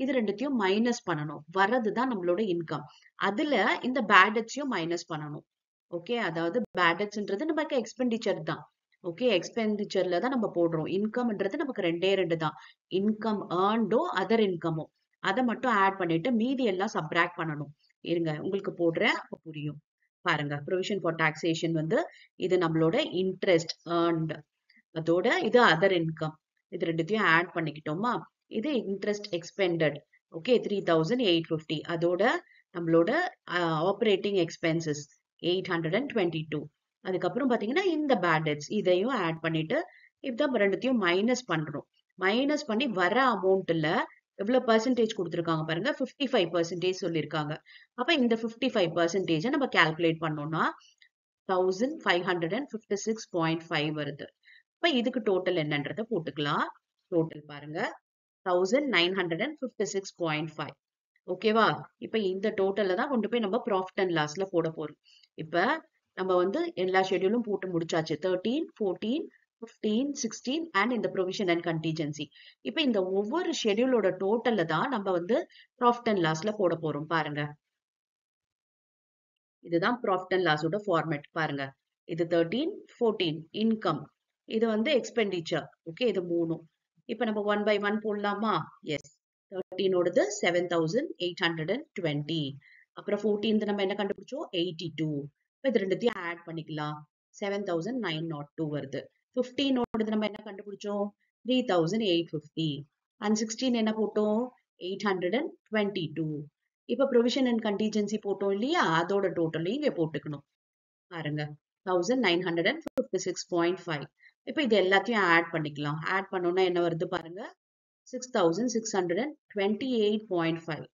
இது ரெண்டுத்தையும் மைனஸ் பண்ணணும். வர்றதுதான் நம்மளோட இன்கம். அதுல இந்த பேட் டெட்ஸையும் மைனஸ் பண்ணணும். ஓகே, அதாவது பேட் டெட்ஸ்ன்றது நமக்கு எக்ஸ்பெண்டிச்சர் தான். ஓகே, எக்ஸ்பெண்டிச்சர்ல தான் நம்ம போடுறோம். இன்கம்ன்றது நமக்கு ரெண்டு தான். இன்கம் ஏர்ன்டோ அதர் இன்கமோ அதை மட்டும் ஆட் பண்ணிட்டு மீதி எல்லாம் சப்ராக்ட் பண்ணணும். இருங்க, உங்களுக்கு போடுறேன், அப்ப புரியும். பாருங்க, ப்ரொவிஷன் ஃபார் டாக்ஸேஷன் வந்து இது நம்மளோட இன்ட்ரெஸ்ட் ஏர்ன்ட், அதோட இது அதர் இன்கம், இது ரெண்டுத்தையும் ஆட் பண்ணிக்கிட்டோமா, இது இன்ட்ரெஸ்ட் எக்ஸ்பெண்டட். ஓகே, 3850. அதோட நம்மளோட ஆப்ரேட்டிங் எக்ஸ்பென்சஸ் 822. அதுக்கப்புறம் பாத்தீங்கன்னா இந்த பேட் டெட்ஸ் இதையும் ஆட் பண்ணிட்டு இப்பதான் ரெண்டுத்தையும் மைனஸ் பண்றோம். மைனஸ் பண்ணி வர அமௌண்ட்ல எவ்வளவு பர்சன்டேஜ் கொடுத்துருக்காங்க பாருங்க, 55% சொல்லியிருக்காங்க. அப்ப இந்த 55% நம்ம கால்குலேட் பண்ணோம்னா 1556.5 வருது. இப்ப இதுக்கு டோட்டல் என்னன்றத போட்டுக்கலாம். டோட்டல் பாருங்க, 1956.5. ஓகேவா? இப்ப இந்த டோட்டல்ல தான் கொண்டு போய் நம்ம ப்ராஃபிட் அண்ட் லாஸ்ல போட போறோம். இப்ப நம்ம வந்து எல்லா ஷெட்யூலும் போட்டு முடிச்சாச்சு. 13, 14, 15, 16 அண்ட் இந்த ப்ரொவிஷன் அண்ட் கண்டிஜென்சி. இப்ப இந்த ஒவ்வொரு ஷெட்யூலோட டோட்டல்ல தான் நம்ம வந்து ப்ராஃபிட் அண்ட் லாஸ்ல போட போறோம். பாருங்க, இதுதான் ப்ராஃபிட் அண்ட் லாஸோட ஃபார்மேட். பாருங்க, இது 13, 14 இன்கம், இது வந்து எக்ஸ்பெண்டிச்சர். ஓகே, இது மூணும். இப்ப நம்ம 1 by 1 போடலாமா? எஸ். 13 ஓடது 7820. அப்புறம் 14 நம்ம என்ன கண்டுபிடிச்சோம்? 82. இது ரெண்டுத்தையும் ஆட் பண்ணிக்கலாம். 7902 வருது. 15 ஓடது நம்ம என்ன கண்டுபிடிச்சோம்? 3850. and 16 என்ன போட்டோம்? 822. இப்ப ப்ரொவிஷன் அண்ட் கண்டிஜென்சி போட்டோம் இல்லையா, அதோட டோட்டலையும் இங்க போட்டுக்கணும். பாருங்க, 1956.5. இப்ப இது எல்லாத்தையும் ஆட் பண்ணிக்கலாம். ஆட் பண்ணோம்னா என்ன வருது பாருங்க, 6628.5.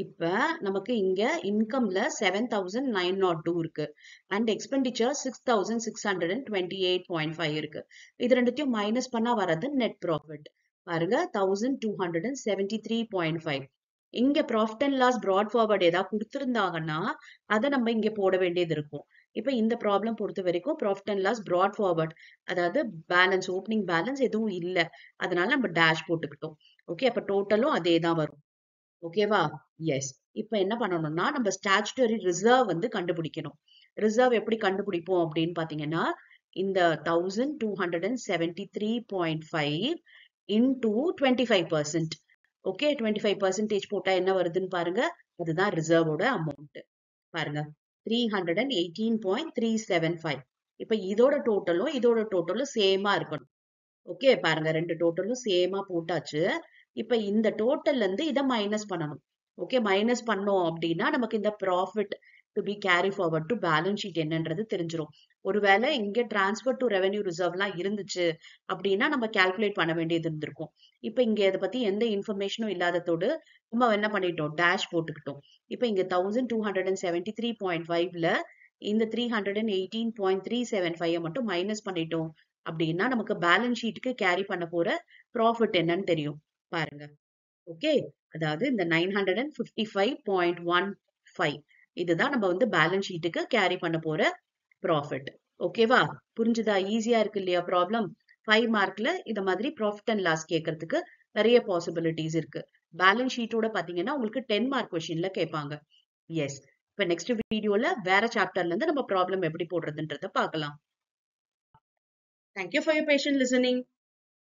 இப்ப நமக்கு இங்க இன்கம்ல 7902 இருக்கு அண்ட் எக்ஸ்பெண்டிச்சர் 6628.5 இருக்கு. இது ரெண்டுத்தையும் மைனஸ் பண்ணா வர்றது நெட் ப்ராஃபிட். பாருங்க, 1273.5. இங்க profit and loss brought forward ஏதாவது கொடுத்திருந்தாங்கன்னா அதை நம்ம இங்க போட வேண்டியது இருக்கும். இப்ப இந்த ப்ராப்ளம் பொறுத்த வரைக்கும் profit and loss brought forward, அதாவது பேலன்ஸ், ஓப்பனிங் பேலன்ஸ் எதுவும் இல்ல, அதனால நம்ம டேஷ் போட்டுக்கிட்டோம். ஓகே, அப்ப டோட்டலும் அதே தான் வரும். ஓகேவா? எஸ். இப்ப என்ன பண்ணணும்னா நம்ம ஸ்டாச்சுட்டரி ரிசர்வ் வந்து கண்டுபிடிக்கணும். ரிசர்வ் எப்படி கண்டுபிடிப்போம் அப்படின்னு பாத்தீங்கன்னா, இந்த 1273.5 into 25%. ஓகே, 25% போட்டா என்ன வருதுன்னு பாருங்க, அதுதான் ரிசர்வோட அமௌண்ட். பாருங்க, 318.375. இப்ப இதோட டோட்டலும் சேமா இருக்கணும். ஓகே, பாருங்க, ரெண்டு டோட்டலும் சேமா போட்டாச்சு. இப்ப இந்த டோட்டல்ல இருந்து இதை மைனஸ் பண்ணணும். ஓகே, மைனஸ் பண்ணோம் அப்படின்னா நமக்கு இந்த profit to be carry forward to balance sheet என்னன்றது தெரிஞ்சிடும். ஒருவேளை இங்க டிரான்ஸ்பர் டு ரெவென்யூ ரிசர்வ்லாம் இருந்துச்சு அப்படின்னா நம்ம கால்குலேட் பண்ண வேண்டியது இருந்திருக்கும். இப்ப இங்க இதை பத்தி எந்த இன்ஃபர்மேஷனும் இல்லாததோடு நம்ம என்ன பண்ணிட்டோம், டேஷ் போட்டுக்கிட்டோம். இப்ப இங்க 1273.5ல இந்த 318.375 மட்டும் மைனஸ் பண்ணிட்டோம் அப்படின்னா நமக்கு பேலன்ஸ் ஷீட்டுக்கு கேரி பண்ண போற ப்ராஃபிட் என்னன்னு தெரியும். பாருங்க, ஓகே, அதாவது இந்த 955.15 இதுதான் நம்ம வந்து பேலன்ஸ் ஷீட்டுக்கு கேரி பண்ண போற ப்ராஃபிட். ஓகேவா? புரிஞ்சுதா? ஈஸியா இருக்கு இல்லையா ப்ராப்ளம்? 5 மார்க்ல இந்த மாதிரி ப்ராஃபிட் அண்ட் லாஸ் கேட்கறதுக்கு நிறைய பாசிபிலிட்டிஸ் இருக்கு. பேலன்ஸ் ஷீட்டோட பாத்தீங்கன்னா உங்களுக்கு 10 மார்க் கொஸ்டின்ல கேட்பாங்க. எஸ். இப்ப நெக்ஸ்ட் வீடியோல வேற சாப்டர்ல இருந்து நம்ம ப்ராப்ளம் எப்படி போடுறதுன்றத பார்க்கலாம். Thank you for your patient listening.